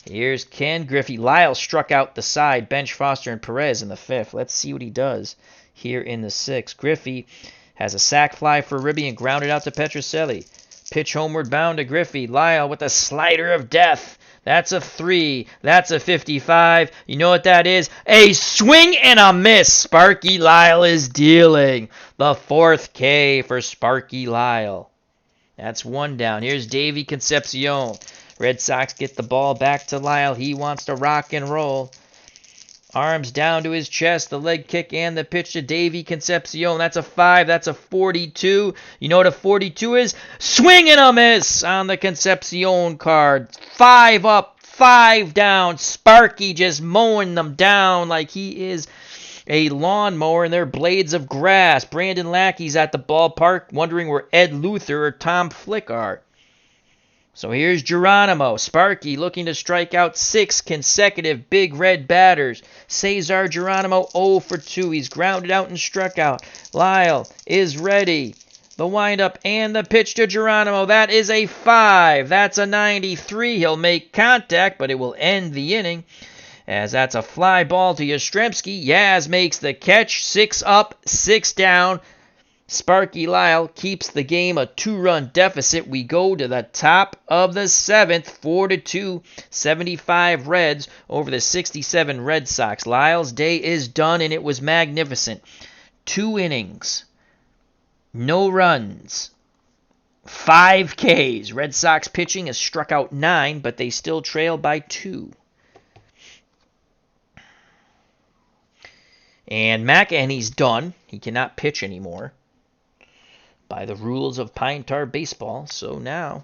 Here's Ken Griffey. Lyle struck out the side. Bench Foster and Perez in the 5th. Let's see what he does here in the 6th. Griffey has a sac fly for Ribby and grounded out to Petrocelli. Pitch homeward bound to Griffey. Lyle with a slider of death. That's a 3. That's a 55. You know what that is? A swing and a miss. Sparky Lyle is dealing. The 4th K for Sparky Lyle. That's 1 down. Here's Davey Concepcion. Red Sox get the ball back to Lyle. He wants to rock and roll. Arms down to his chest, the leg kick and the pitch to Davey Concepcion. That's a 5. That's a 42. You know what a 42 is? Swing and a miss on the Concepcion card. 5 up, 5 down. Sparky just mowing them down like he is a lawnmower and they're blades of grass. Brandon Lackey's at the ballpark wondering where Ed Luther or Tom Flick are. So here's Geronimo. Sparky looking to strike out 6 consecutive big red batters. Cesar Geronimo 0 for 2. He's grounded out and struck out. Lyle is ready. The windup and the pitch to Geronimo. That is a 5. That's a 93. He'll make contact, but it will end the inning. As that's a fly ball to Yastrzemski. Yaz makes the catch. 6 up, 6 down. Sparky Lyle keeps the game a 2-run deficit. We go to the top of the 7th, 4-2, 75 Reds over the 67 Red Sox. Lyle's day is done, and it was magnificent. 2 innings, no runs, 5 Ks. Red Sox pitching has struck out 9, but they still trail by 2. And McEnany's done. He cannot pitch anymore by the rules of Pine Tar Baseball. So now,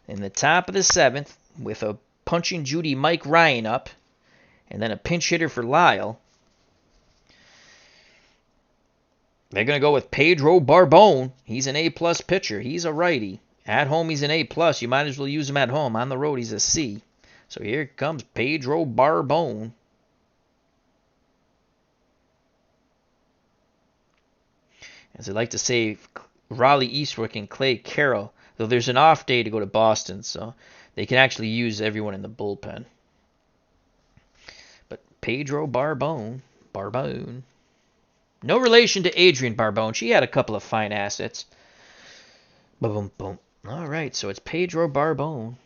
in the top of the 7th, with a punching Judy Mike Ryan up, and then a pinch hitter for Lyle, they're going to go with Pedro Barbone. He's an A-plus pitcher. He's a righty. At home, he's an A-plus. You might as well use him at home. On the road, he's a C. So here comes Pedro Barbone. As I like to say, Raleigh Eastbrook and Clay Carroll, though there's an off day to go to Boston, so they can actually use everyone in the bullpen. But Pedro Barbone, no relation to Adrian Barbone. She had a couple of fine assets. Boom, boom. All right, so it's Pedro Barbone,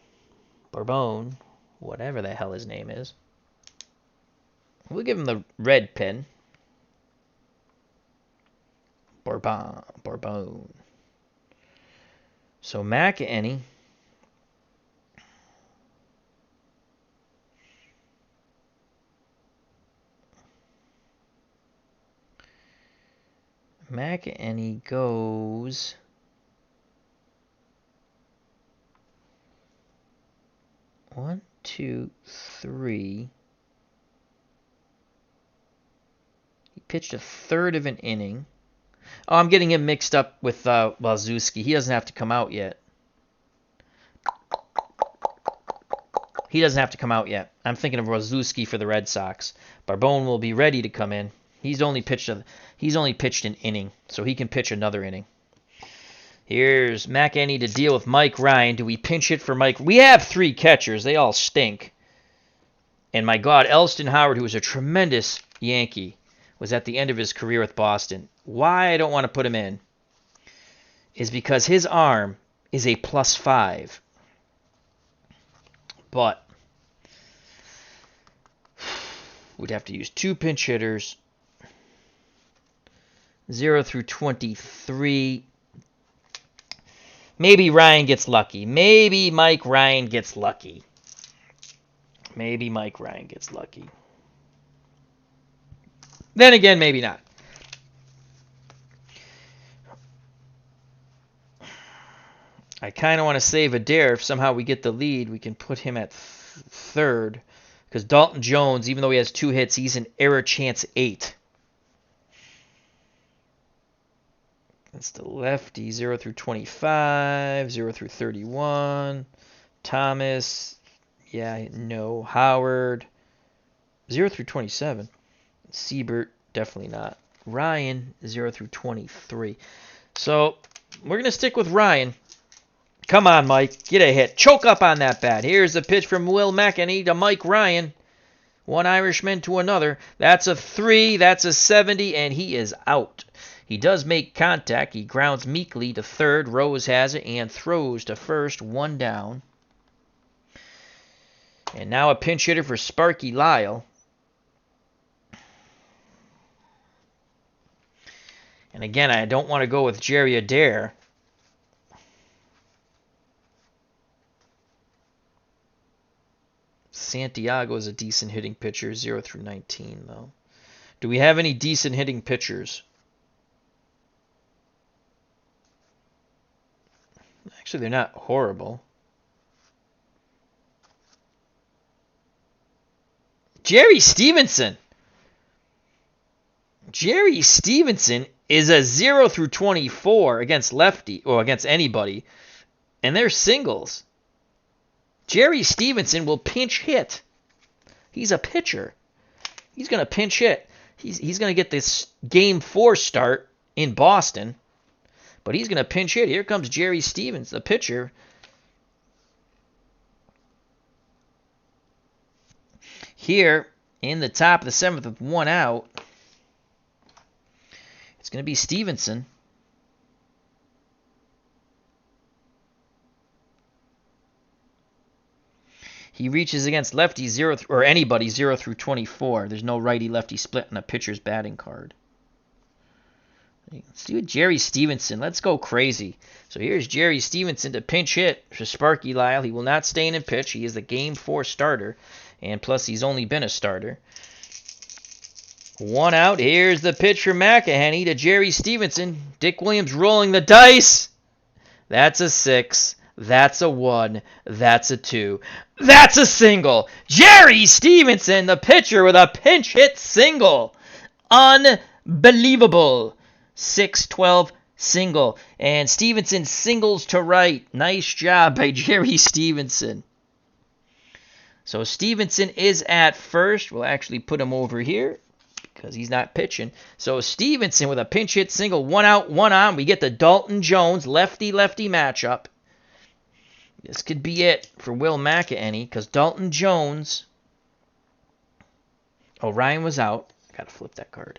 whatever the hell his name is. We'll give him the red pen. Barbone. So McEnany goes one, two, three. He pitched a third of an inning. Oh, I'm getting him mixed up with Wazewski. He doesn't have to come out yet. I'm thinking of Wazewski for the Red Sox. Barbone will be ready to come in. He's only pitched an inning, so he can pitch another inning. Here's McEnany to deal with Mike Ryan. Do we pinch hit for Mike? We have 3 catchers. They all stink. And my God, Elston Howard, who was a tremendous Yankee, was at the end of his career with Boston. Why I don't want to put him in is because his arm is a +5. But we'd have to use 2 pinch hitters. 0 through 23. Maybe Ryan gets lucky. Maybe Mike Ryan gets lucky. Then again, maybe not. I kind of want to save Adair. If somehow we get the lead, we can put him at third. Because Dalton Jones, even though he has 2 hits, he's an error chance 8. That's the lefty. 0 through 25. 0 through 31. Thomas. Yeah, no. Howard. 0 through 27. Siebert, definitely not. Ryan, 0 through 23. So, we're going to stick with Ryan. Come on, Mike. Get a hit. Choke up on that bat. Here's the pitch from Will McEnany to Mike Ryan. One Irishman to another. That's a 3. That's a 70, and he is out. He does make contact. He grounds meekly to third. Rose has it and throws to first. 1 down. And now a pinch hitter for Sparky Lyle. And again, I don't want to go with Jerry Adair. Santiago is a decent hitting pitcher, 0 through 19, though. Do we have any decent hitting pitchers? Actually, they're not horrible. Jerry Stevenson. Jerry Stevenson is a 0 through 24 against lefty, or against anybody, and they're singles. Jerry Stevenson will pinch hit. He's a pitcher. He's going to pinch hit. He's going to get this Game 4 start in Boston, but he's going to pinch hit. Here comes Jerry Stevens, the pitcher. Here, in the top of the 7th with 1 out, it's going to be Stevenson. He reaches against lefty 0 or anybody 0 through 24. There's no righty-lefty split on a pitcher's batting card. Let's do it, Jerry Stevenson. Let's go crazy. So here's Jerry Stevenson to pinch hit for Sparky Lyle. He will not stay in and pitch. He is the Game 4 starter. And plus, he's only been a starter. 1 out. Here's the pitch for McEnany to Jerry Stevenson. Dick Williams rolling the dice. That's a 6. That's a 1. That's a 2. That's a single. Jerry Stevenson, the pitcher, with a pinch hit single. Unbelievable. 6-12 single. And Stevenson singles to right. Nice job by Jerry Stevenson. So Stevenson is at first. We'll actually put him over here because he's not pitching. So Stevenson with a pinch hit single. 1 out, 1 on. We get the Dalton Jones lefty-lefty matchup. This could be it for Will McEnany because Dalton Jones. Oh, Ryan was out. I got to flip that card.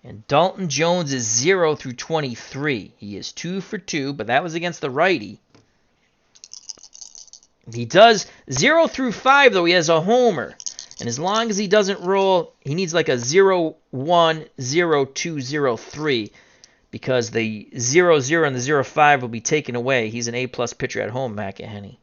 And Dalton Jones is 0 through 23. He is 2 for 2, but that was against the righty. He does 0 through 5, though. He has a homer. And as long as he doesn't roll, he needs like a 0-1, 0-2, 0-3. Because the 0-0 and the 0-5 will be taken away. He's an A-plus pitcher at home, McEnany.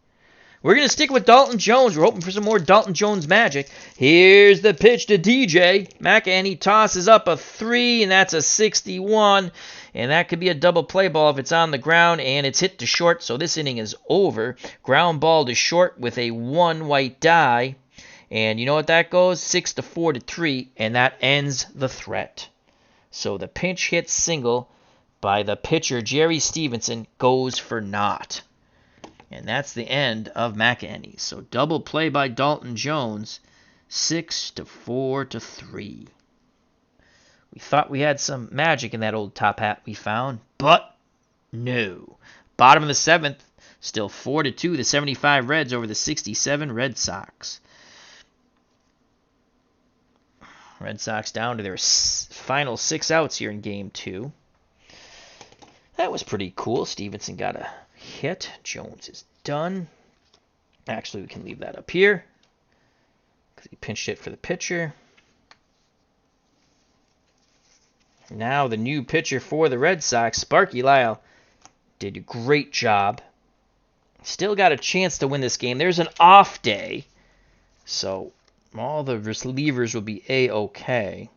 We're going to stick with Dalton Jones. We're hoping for some more Dalton Jones magic. Here's the pitch to DJ. McEnany tosses up a 3, and that's a 61. And that could be a double play ball if it's on the ground, and it's hit to short, so this inning is over. Ground ball to short with a 1 white die. And you know what that goes? 6-4 to 3, and that ends the threat. So the pinch hit single by the pitcher, Jerry Stevenson, goes for naught. And that's the end of McEnany. So double play by Dalton Jones, 6-4 to 3. We thought we had some magic in that old top hat we found, but no. Bottom of the 7th, still 4-2, the 75 Reds over the 67 Red Sox. Red Sox down to their final 6 outs here in Game 2. That was pretty cool. Stevenson got a hit. Jones is done. Actually, we can leave that up here because he pinched it for the pitcher. Now the new pitcher for the Red Sox, Sparky Lyle, did a great job. Still got a chance to win this game. There's an off day, so all the relievers will be A-okay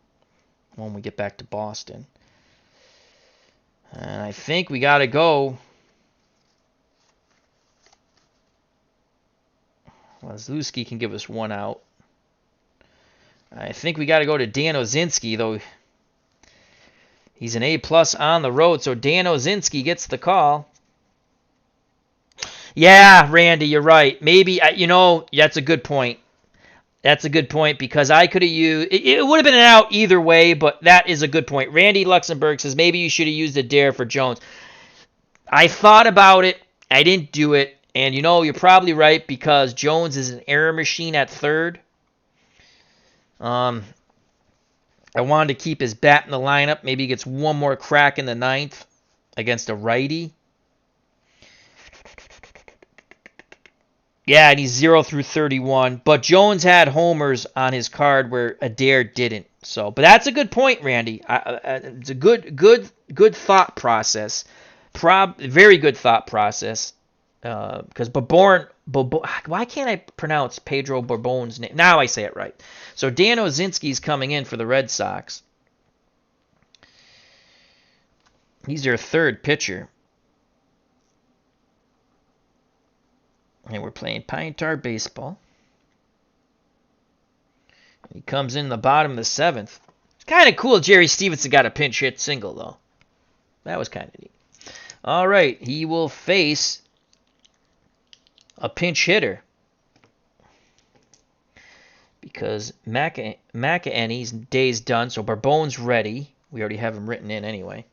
when we get back to Boston. And I think we got to go. Wazlewski can give us 1 out. I think we got to go to Dan Ozinski, though. He's an A-plus on the road, so Dan Ozinski gets the call. Yeah, Randy, you're right. Maybe, that's a good point. That's a good point because I could have used... It would have been an out either way, but that is a good point. Randy Luxembourg says maybe you should have used a dare for Jones. I thought about it. I didn't do it. And you're probably right because Jones is an error machine at third. I wanted to keep his bat in the lineup. Maybe he gets one more crack in the ninth against a righty. Yeah, and he's 0 through 31. But Jones had homers on his card where Adair didn't. So, but that's a good point, Randy. It's a good thought process. Very good thought process. Because why can't I pronounce Pedro Bourbone's name? Now I say it right. So Dan Ozinski's coming in for the Red Sox. He's their third pitcher. And we're playing Pine Tar Baseball. He comes in the bottom of the seventh. It's kind of cool Jerry Stevenson got a pinch hit single, though. That was kind of neat. All right, he will face a pinch hitter. Because McEnany's day's done, so Bourbone's ready. We already have him written in anyway.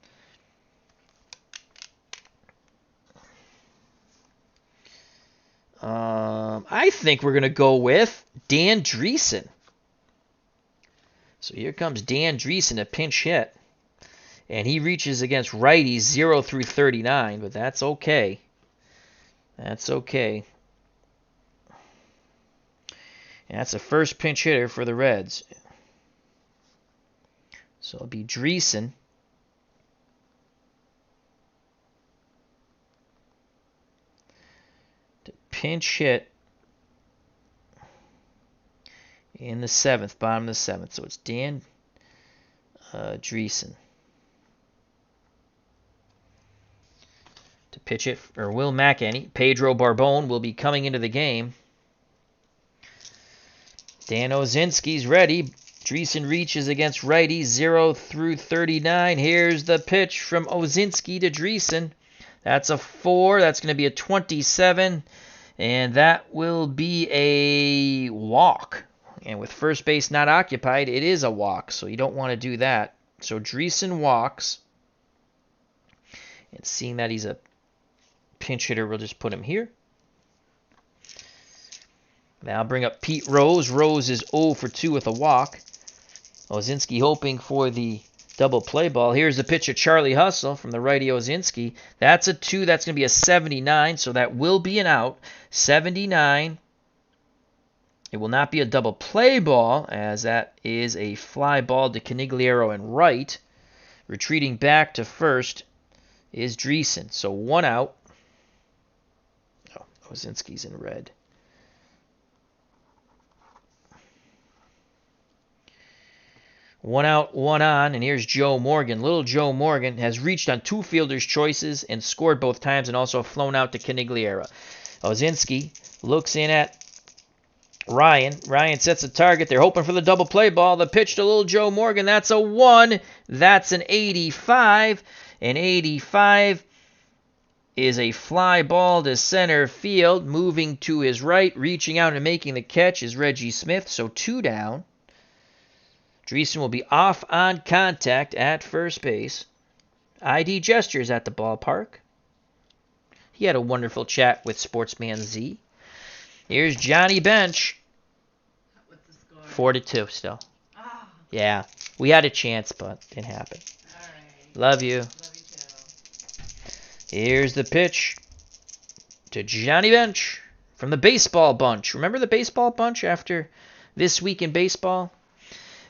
I think we're going to go with Dan Dreesen. So here comes Dan Dreesen, a pinch hit. And he reaches against righties 0 through 39, but that's okay. That's okay. And that's the first pinch hitter for the Reds. So it'll be Dreesen. To pinch hit in the seventh, bottom of the seventh. So it's Dan Dreesen. To pitch it, or Will McEnany. Pedro Borbone will be coming into the game. Dan Ozinski's ready. Dreesen reaches against righty 0 through 39. Here's the pitch from Ozinski to Dreesen. That's a 4. That's going to be a 27. And that will be a walk. And with first base not occupied, it is a walk. So you don't want to do that. So Dreesen walks. And seeing that he's a pinch hitter, we'll just put him here. Now I'll bring up Pete Rose. Rose is 0 for 2 with a walk. Ozinski hoping for the double play ball. Here's the pitch of Charlie Hustle from the righty Ozinski. That's a 2. That's going to be a 79, so that will be an out. 79. It will not be a double play ball, as that is a fly ball to Canigliaro and right. Retreating back to first is Dreesen. So 1 out. Oh, Ozinski's in red. One out, one on, and here's Joe Morgan. Little Joe Morgan has reached on 2 fielders' choices and scored both times and also flown out to Canigliaro. Ozinski looks in at Ryan. Ryan sets a target. They're hoping for the double play ball. The pitch to little Joe Morgan. That's a 1. That's an 85. An 85 is a fly ball to center field. Moving to his right, reaching out and making the catch is Reggie Smith. So 2 down. Dreesen will be off on contact at first base. ID gestures at the ballpark. He had a wonderful chat with Sportsman Z. Here's Johnny Bench. What's the score? 4-2 still. Ah. Yeah, we had a chance, but it didn't happen. All right. Love you. Love you too. Here's the pitch to Johnny Bench from the baseball bunch. Remember the baseball bunch after This Week in Baseball?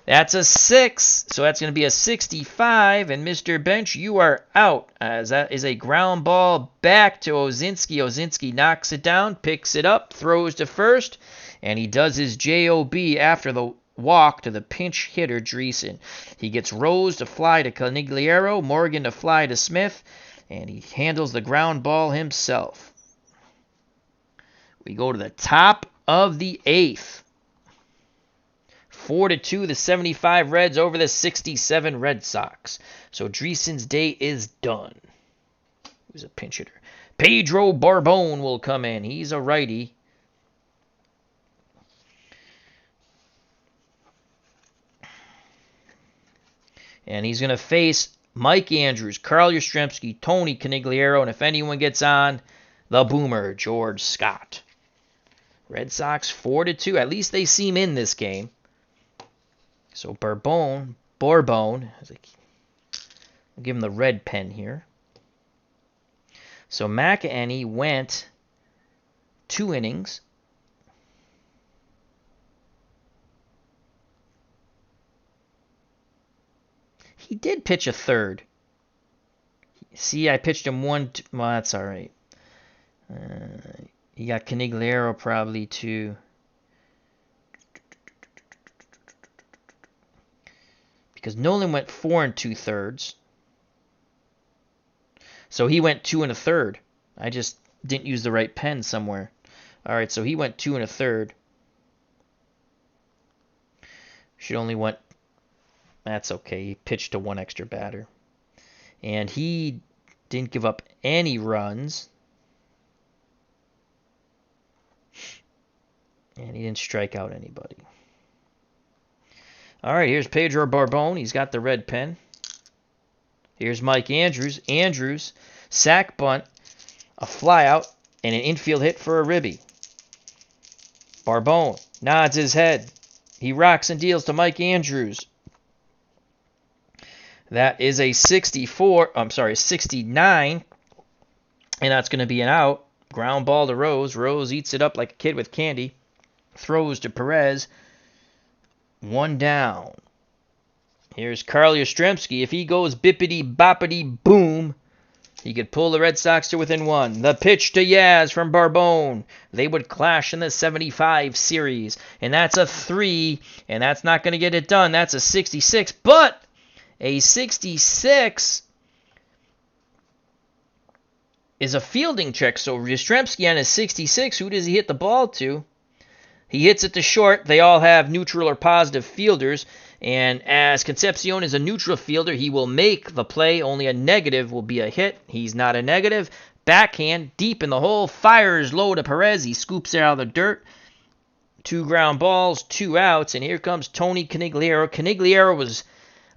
That's a 6, so that's going to be a 65, and Mr. Bench, you are out, as that is a ground ball back to Ozinski. Ozinski knocks it down, picks it up, throws to first, and he does his JOB after the walk to the pinch hitter, Dreesen. He gets Rose to fly to Canigliaro, Morgan to fly to Smith, and he handles the ground ball himself. We go to the top of the 8th. 4-2, the 75 Reds over the 67 Red Sox. So Dreesen's day is done. Who's a pinch hitter? Pedro Borbone will come in. He's a righty. And he's going to face Mike Andrews, Carl Yastrzemski, Tony Conigliaro, and if anyone gets on, the boomer, George Scott. Red Sox 4-2. At least they seem in this game. So Bourbon, I'll give him the red pen here. So McEnany went 2 innings. He did pitch a third. See, I pitched him one. Well, that's all right. You got Conigliaro probably too. Because Nolan went 4 2/3. So he went 2 1/3. I just didn't use the right pen somewhere. All right, so he went 2 1/3. Should only went. That's okay. He pitched to 1 extra batter. And he didn't give up any runs. And he didn't strike out anybody. All right, here's Pedro Bourbon. He's got the red pen. Here's Mike Andrews. Andrews, sack bunt, a flyout, and an infield hit for a ribby. Bourbon nods his head. He rocks and deals to Mike Andrews. That is a 69. And that's going to be an out. Ground ball to Rose. Rose eats it up like a kid with candy. Throws to Perez. 1 down. Here's Carl Yastrzemski. If he goes bippity boppity boom, he could pull the Red Sox to within 1. The pitch to Yaz from Bourbon. They would clash in the 75 series. And that's a 3. And that's not going to get it done. That's a 66. But a 66 is a fielding trick. So Yastrzemski on his 66, who does he hit the ball to? He hits it to short. They all have neutral or positive fielders. And as Concepcion is a neutral fielder, he will make the play. Only a negative will be a hit. He's not a negative. Backhand, deep in the hole, fires low to Perez. He scoops it out of the dirt. 2 ground balls, 2 outs. And here comes Tony Conigliaro. Conigliaro was...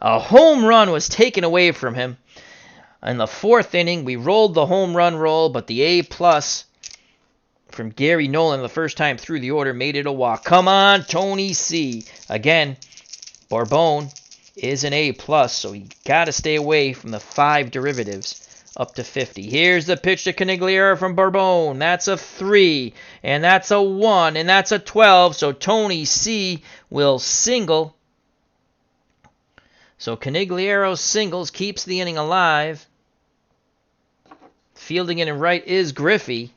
A home run was taken away from him. In the 4th inning, we rolled the home run roll, but the A+ from Gary Nolan the first time through the order made it a walk. Come on, Tony C. Again, Bourbon is an A+, so you got to stay away from the 5 derivatives up to 50. Here's the pitch to Conigliaro from Bourbon. That's a 3, and that's a 1, and that's a 12, so Tony C will single. So Conigliaro singles, keeps the inning alive. Fielding it in right is Griffey.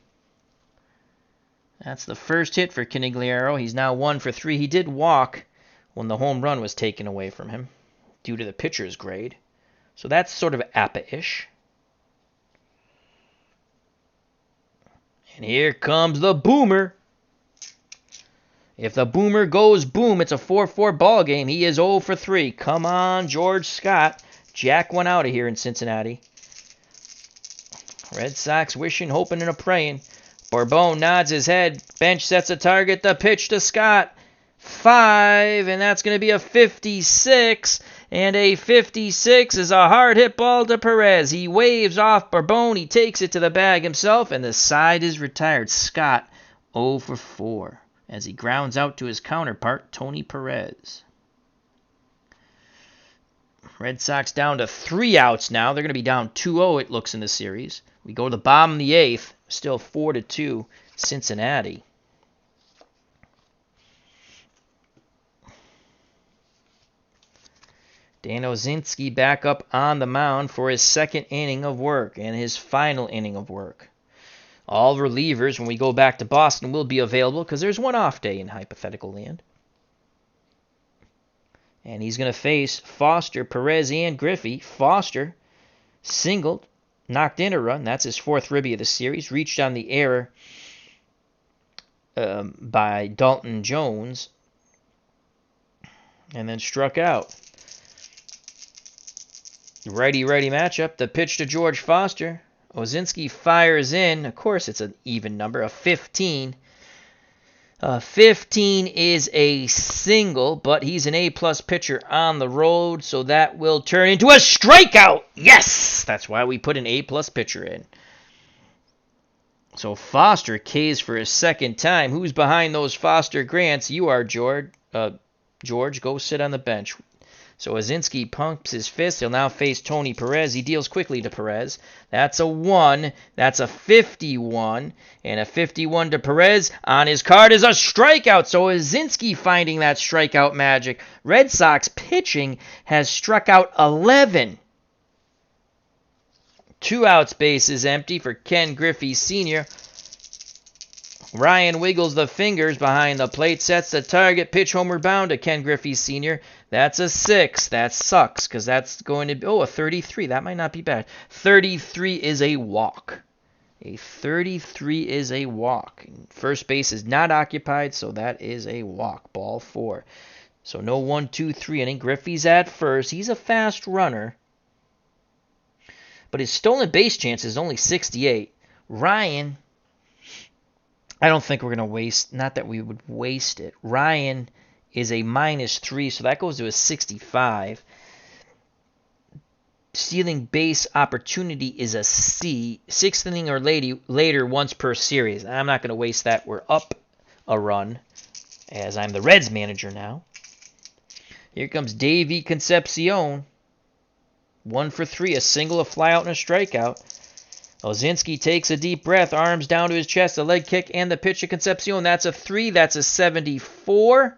That's the first hit for Conigliaro. He's now 1 for 3. He did walk when the home run was taken away from him due to the pitcher's grade. So that's sort of APA-ish. And here comes the boomer. If the boomer goes boom, it's a 4-4 ball game. He is 0 for 3. Come on, George Scott. Jack one out of here in Cincinnati. Red Sox wishing, hoping, and a praying. Bourbon nods his head. Bench sets a target. The pitch to Scott. 5, and that's going to be a 56. And a 56 is a hard hit ball to Perez. He waves off Bourbon. He takes it to the bag himself, and the side is retired. Scott 0 for 4. As he grounds out to his counterpart, Tony Perez. Red Sox down to 3 outs now. They're going to be down 2-0, it looks, in the series. We go to the bottom of the 8th. Still 4-2, Cincinnati. Dan Osinski back up on the mound for his 2nd inning of work and his final inning of work. All relievers, when we go back to Boston, will be available because there's one off day in hypothetical land. And he's going to face Foster, Perez, and Griffey. Foster singled, knocked in a run. That's his 4th ribby of the series. Reached on the error by Dalton Jones. And then struck out. Righty-righty matchup. The pitch to George Foster. Osinski fires in. Of course, it's an even number, a 15. 15 is a single, but he's an A-plus pitcher on the road, so that will turn into a strikeout. Yes! That's why we put an A-plus pitcher in. So Foster K's for a second time. Who's behind those Foster Grants? You are, George. George, go sit on the bench. So Azinski pumps his fist. He'll now face Tony Perez. He deals quickly to Perez. That's a 1. That's a 51. And a 51 to Perez. On his card is a strikeout. So Azinski finding that strikeout magic. Red Sox pitching has struck out 11. 2 outs, base is empty for Ken Griffey Sr. Ryan wiggles the fingers behind the plate, sets the target, pitch homeward bound to Ken Griffey Sr. That's a 6. That sucks because that's going to be, a 33. That might not be bad. 33 is a walk. A 33 is a walk. First base is not occupied, so that is a walk. Ball 4. So no 1, 2, 3 inning. Griffey's at first. He's a fast runner. But his stolen base chance is only 68. Ryan, I don't think we're going to waste, not that we would waste it. Ryan is a -3, so that goes to a 65. Stealing base opportunity is a C. 6th inning or later once per series. I'm not going to waste that. We're up a run as I'm the Reds manager now. Here comes Davey Concepcion. 1 for 3, a single, a flyout, and a strikeout. Ozinski takes a deep breath, arms down to his chest, a leg kick, and the pitch to Concepcion. That's a 3. That's a 74.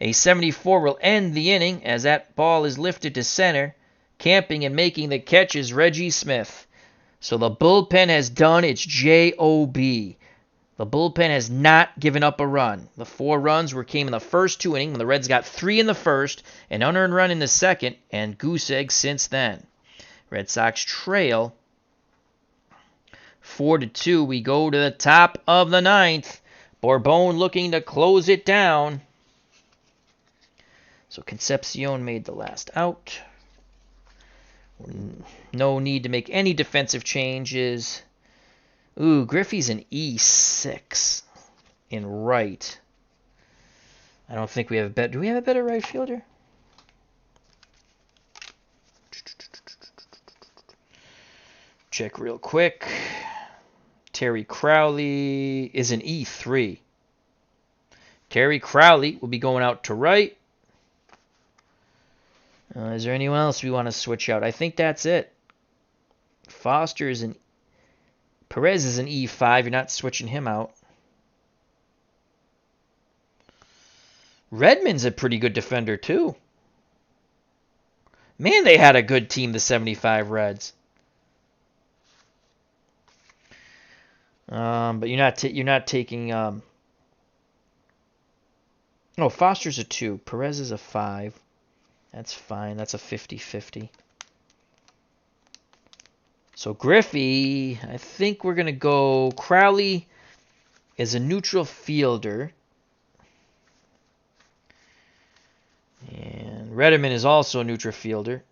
A 74 will end the inning as that ball is lifted to center. Camping and making the catch is Reggie Smith. So the bullpen has done its J.O.B. The bullpen has not given up a run. The 4 runs came in the first 2 innings when the Reds got 3 in the first, an unearned run in the second, and goose egg since then. Red Sox trail 4-2. We go to the top of the 9th. Bourbon looking to close it down. So Concepcion made the last out. No need to make any defensive changes. Ooh, Griffey's an E6 in right. I don't think we have a better. Do we have a better right fielder? Check real quick. Terry Crowley is an E3. Terry Crowley will be going out to right. Is there anyone else we want to switch out? I think that's it. Foster is an Perez is an E5. You're not switching him out. Redmond's a pretty good defender, too. Man, they had a good team, the 75 Reds. But you're not taking... Oh, Foster's a 2. Perez is a 5. That's fine. That's a 50-50. So Griffey, I think we're going to go Crowley is a neutral fielder. And Redmond is also a neutral fielder.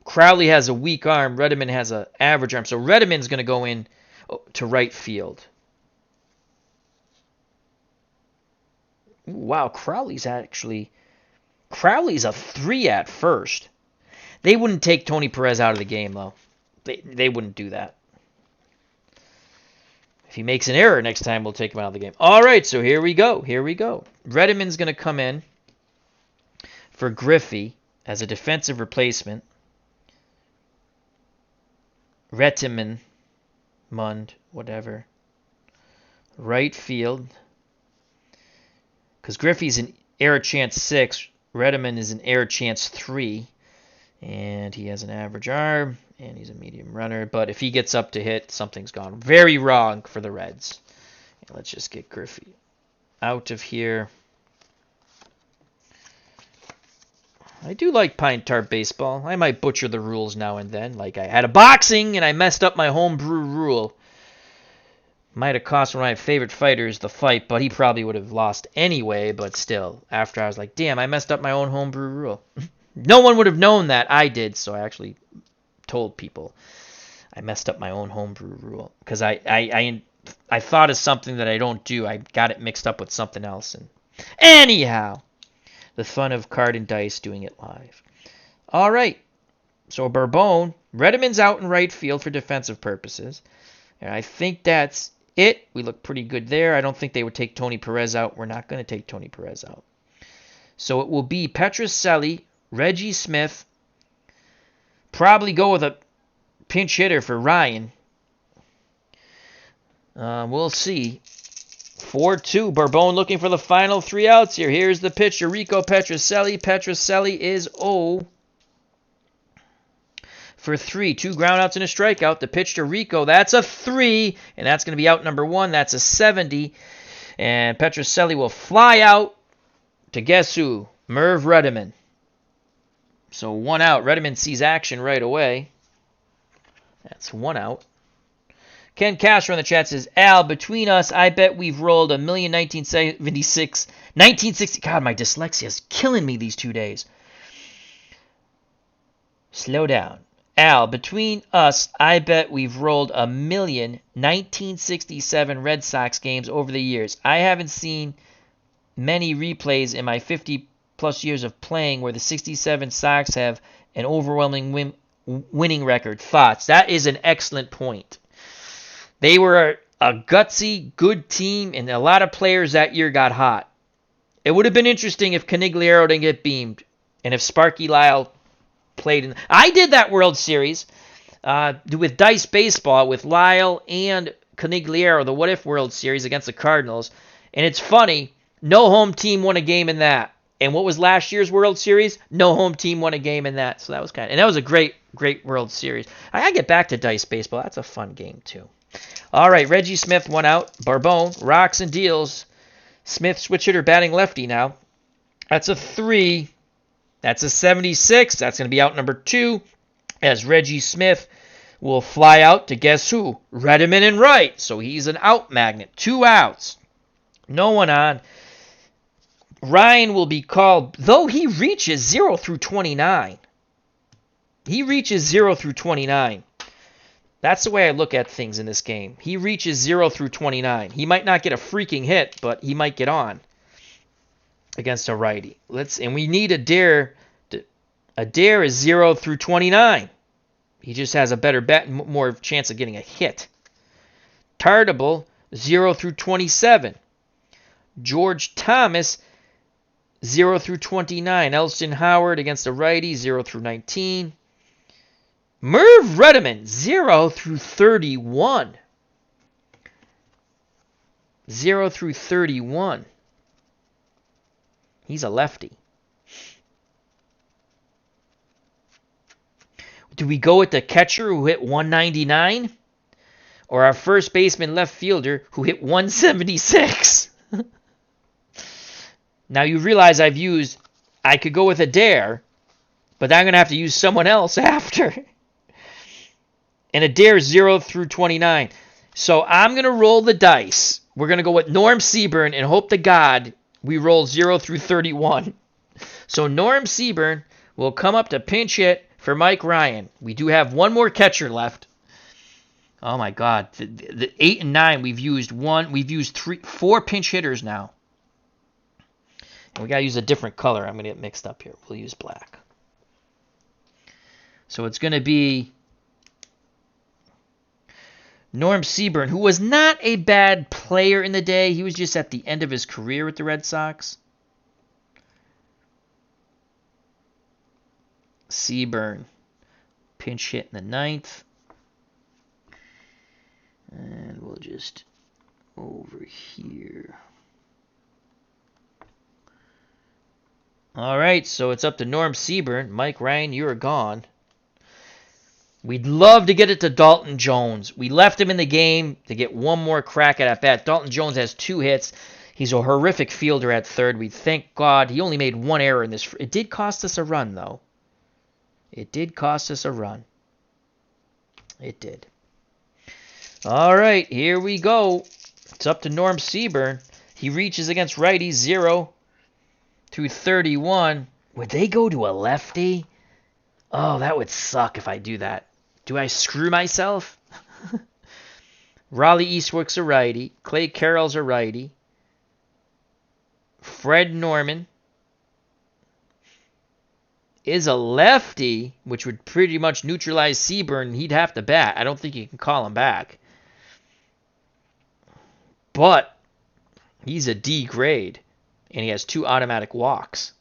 Crowley has a weak arm. Redmond has an average arm. So Redmond's going to go in to right field. Ooh, wow, Crowley's a 3 at first. They wouldn't take Tony Perez out of the game, though. They wouldn't do that. If he makes an error next time, we'll take him out of the game. All right, so here we go. Redmond's going to come in for Griffey as a defensive replacement. Mund, whatever. Right field. Because Griffey's an error chance 6. Redmond is an error chance 3. And he has an average arm. And he's a medium runner. But if he gets up to hit, something's gone very wrong for the Reds. And let's just get Griffey out of here. I do like Pine Tar Baseball. I might butcher the rules now and then. Like I had a boxing and I messed up my homebrew rule. Might have cost one of my favorite fighters the fight, but he probably would have lost anyway. But still, after I was like, damn, I messed up my own homebrew rule. No one would have known that. I did, so I actually told people I messed up my own homebrew rule. Because I I thought of something that I don't do. I got it mixed up with something else. And anyhow, the fun of card and dice doing it live. All right. So Bourbon, Redmond's out in right field for defensive purposes. And I think that's it. We look pretty good there. I don't think they would take Tony Perez out. We're not going to take Tony Perez out. So it will be Petrocelli, Reggie Smith. Probably go with a pinch hitter for Ryan. We'll see. 4-2. Bourbon looking for the final 3 outs here. Here's the pitch to Rico Petrocelli. Petrocelli is 0 for 3. 2 groundouts and a strikeout. The pitch to Rico, that's a 3, and that's going to be out number 1. That's a 70. And Petrocelli will fly out to guess who? Merv Redeman. So 1 out. Redeman sees action right away. That's 1 out. Ken Castro in the chat says, Al, between us, I bet we've rolled a million 1960. God, my dyslexia is killing me these 2 days. Slow down. Al, between us, I bet we've rolled a million 1967 Red Sox games over the years. I haven't seen many replays in my 50-plus years of playing where the 67 Sox have an overwhelming winning record. Thoughts? That is an excellent point. They were a gutsy, good team, and a lot of players that year got hot. It would have been interesting if Canigliaro didn't get beamed, and if Sparky Lyle played in. I did that World Series with Dice Baseball with Lyle and Canigliaro, the What If World Series against the Cardinals. And it's funny, no home team won a game in that. And what was last year's World Series? No home team won a game in that. So that was and that was a great World Series. I gotta get back to Dice Baseball. That's a fun game too. All right, Reggie Smith 1 out. Bourbon rocks and deals. Smith switch hitter batting lefty now. That's a 3. That's a 76. That's going to be out number 2 as Reggie Smith will fly out to guess who? Redeman in right. So he's an out magnet. 2 outs. No one on. Ryan will be called, though he reaches 0 through 29. He reaches 0 through 29. That's the way I look at things in this game. He reaches 0 through 29. He might not get a freaking hit, but he might get on against a righty. And we need a dare. A dare is 0 through 29. He just has a better bet, more chance of getting a hit. Tardable 0 through 27. George Thomas 0 through 29. Elston Howard against a righty 0 through 19. Merv Redeman 0 through 31. 0 through 31. He's a lefty. Do we go with the catcher who hit 199? Or our first baseman left fielder who hit 176? Now you realize I could go with a dare, but I'm going to have to use someone else after. And a dare 0 through 29. So I'm going to roll the dice. We're going to go with Norm Seaburn and hope to God we roll 0 through 31. So Norm Seaburn will come up to pinch hit for Mike Ryan. We do have one more catcher left. Oh my God. The 8 and 9 we've used 4 pinch hitters now. And we got to use a different color. I'm going to get mixed up here. We'll use black. So it's going to be Norm Seaburn, who was not a bad player in the day. He was just at the end of his career with the Red Sox. Seaburn, pinch hit in the 9th. And we'll just over here. All right, so it's up to Norm Seaburn. Mike Ryan, you're gone. We'd love to get it to Dalton Jones. We left him in the game to get one more crack at bat. Dalton Jones has 2 hits. He's a horrific fielder at third. We thank God he only made 1 error in this. It did cost us a run, though. It did cost us a run. It did. All right, here we go. It's up to Norm Seaburn. He reaches against righty 0 through 31. Would they go to a lefty? Oh, that would suck if I do that. Do I screw myself? Raleigh Eastwick's a righty. Clay Carroll's a righty. Fred Norman is a lefty, which would pretty much neutralize Seaburn. He'd have to bat. I don't think you can call him back. But he's a D grade, and he has 2 automatic walks.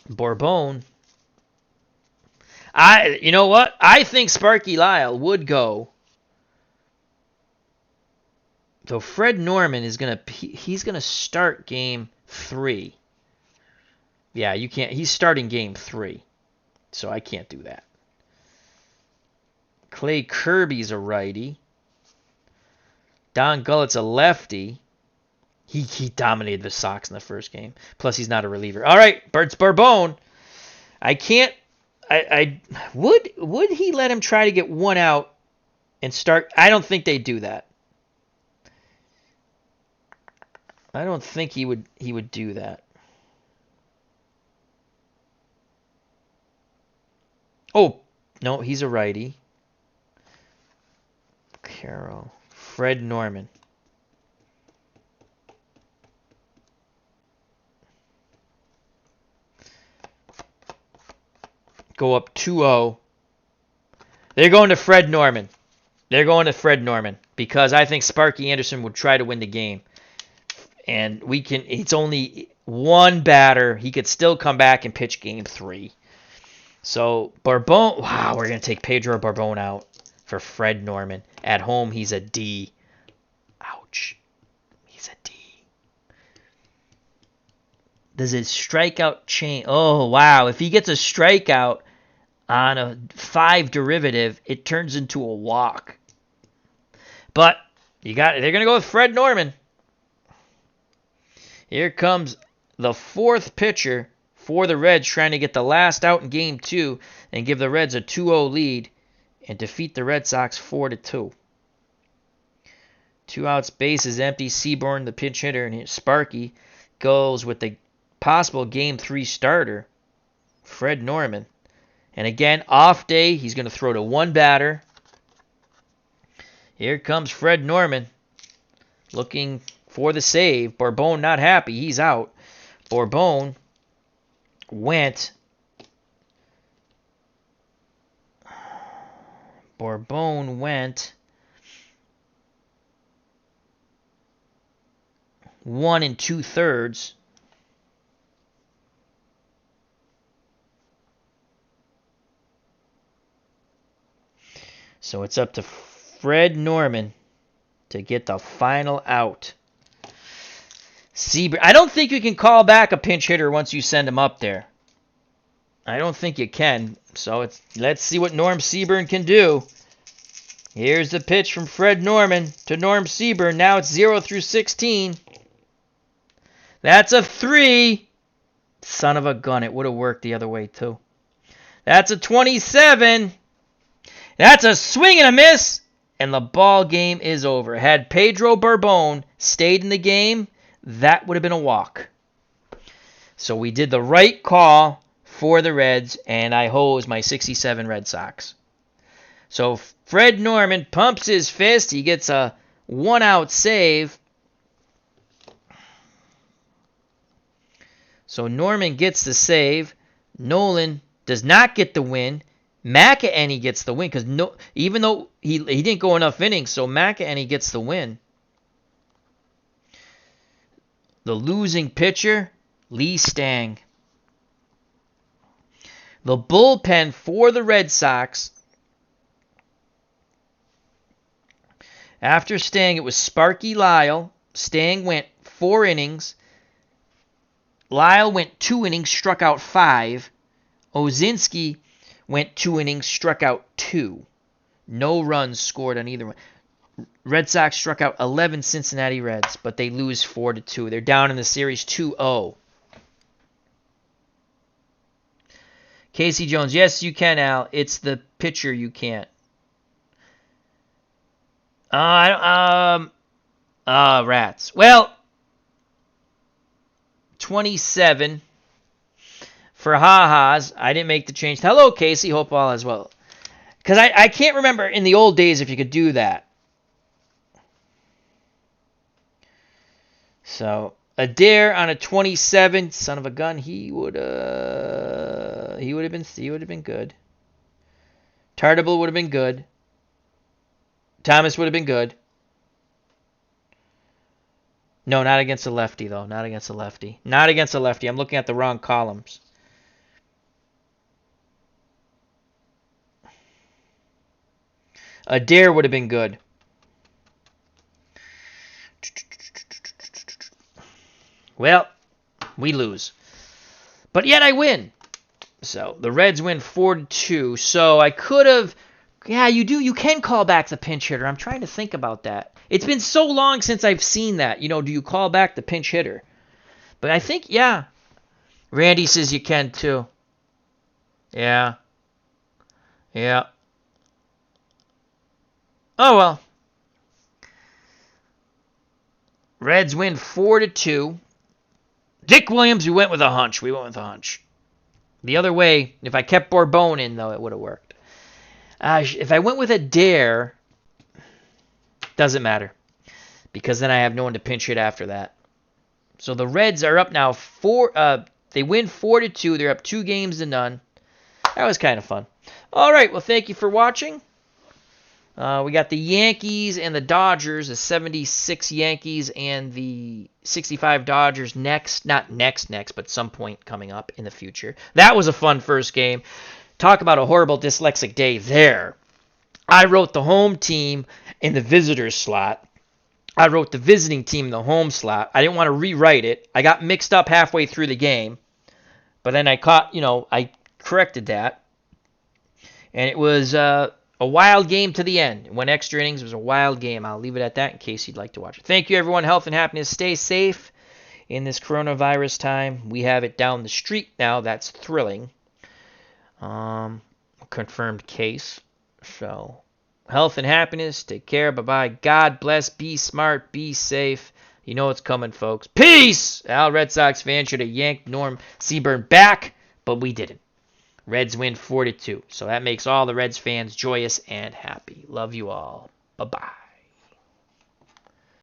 Bourbon. You know what? I think Sparky Lyle would go. Though Fred Norman is he's gonna start game 3. Yeah, you can't. He's starting game 3, so I can't do that. Clay Kirby's a righty. Don Gullett's a lefty. He dominated the Sox in the first game. Plus, he's not a reliever. All right, Bert's Bourbon. I can't. I would he let him try to get 1 out and start? I don't think they do that. I don't think he would do that. Oh, no, he's a righty. Carroll. Fred Norman. Go up 2-0. They're going to Fred Norman. They're going to Fred Norman because I think Sparky Anderson would try to win the game. And it's only 1 batter. He could still come back and pitch game 3. So, Bourbon, wow, we're going to take Pedro Bourbon out for Fred Norman. At home, he's a D. Ouch. He's a D. Does his strikeout change? Oh, wow. If he gets a strikeout on a 5 derivative, it turns into a walk. But they're going to go with Fred Norman. Here comes the 4th pitcher for the Reds, trying to get the last out in game 2 and give the Reds a 2-0 lead and defeat the Red Sox 4-2. 2 outs, bases empty. Seaborn, the pinch hitter, and Sparky goes with the possible game 3 starter, Fred Norman. And again, off day, he's going to throw to 1 batter. Here comes Fred Norman looking for the save. Bourbon not happy. He's out. Bourbon went 1 2/3. So it's up to Fred Norman to get the final out. I don't think you can call back a pinch hitter once you send him up there. I don't think you can. So let's see what Norm Seaburn can do. Here's the pitch from Fred Norman to Norm Seaburn. Now it's 0-16. That's a 3. Son of a gun. It would have worked the other way too. That's a 27. That's a swing and a miss. And the ball game is over. Had Pedro Bourbon stayed in the game, that would have been a walk. So we did the right call for the Reds, and I hose my 67 Red Sox. So Fred Norman pumps his fist. He gets a 1-out save. So Norman gets the save. Nolan does not get the win. McEnany gets the win because even though he didn't go enough innings, so McEnany gets the win. The losing pitcher, Lee Stang. The bullpen for the Red Sox. After Stang, it was Sparky Lyle. Stang went 4 innings. Lyle went 2 innings, struck out 5. Ozinski went 2 innings, struck out 2. No runs scored on either one. Red Sox struck out 11 Cincinnati Reds, but they lose 4-2. They're down in the series 2-0. Casey Jones, yes, you can, Al. It's the pitcher you can't. Rats. Well, 27 for ha-has. I didn't make the change. Hello, Casey. Hope all is well. Because I can't remember in the old days if you could do that. So Adair on a 27, son of a gun, he would have been good. Tartable would have been good. Thomas would have been good. No, not against a lefty though. Not against a lefty. Not against a lefty. I'm looking at the wrong columns. Adair would have been good. Well, we lose. But yet I win. So the Reds win 4-2. So I could have. Yeah, you can call back the pinch hitter. I'm trying to think about that. It's been so long since I've seen that. Do you call back the pinch hitter? But I think, yeah. Randy says you can too. Yeah. Yeah. Oh, well. Reds win 4-2. Dick Williams, we went with a hunch. The other way, if I kept Bourbon in, though, it would have worked. If I went with a dare, doesn't matter. Because then I have no one to pinch hit after that. So the Reds are up now. They win 4-2. They're up 2-0. That was kind of fun. All right, well, thank you for watching. We got the Yankees and the Dodgers, the 76 Yankees and the 65 Dodgers next. Not next, but some point coming up in the future. That was a fun first game. Talk about a horrible dyslexic day there. I wrote the home team in the visitor's slot. I wrote the visiting team in the home slot. I didn't want to rewrite it. I got mixed up halfway through the game. But then I corrected that. And it was a wild game to the end. It went extra innings. It was a wild game. I'll leave it at that in case you'd like to watch it. Thank you, everyone. Health and happiness. Stay safe in this coronavirus time. We have it down the street now. That's thrilling. Confirmed case. So, health and happiness. Take care. Bye-bye. God bless. Be smart. Be safe. You know what's coming, folks. Peace! Al Red Sox fans should have yanked Norm Seaburn back, but we didn't. Reds win 4-2. So that makes all the Reds fans joyous and happy. Love you all. Bye-bye.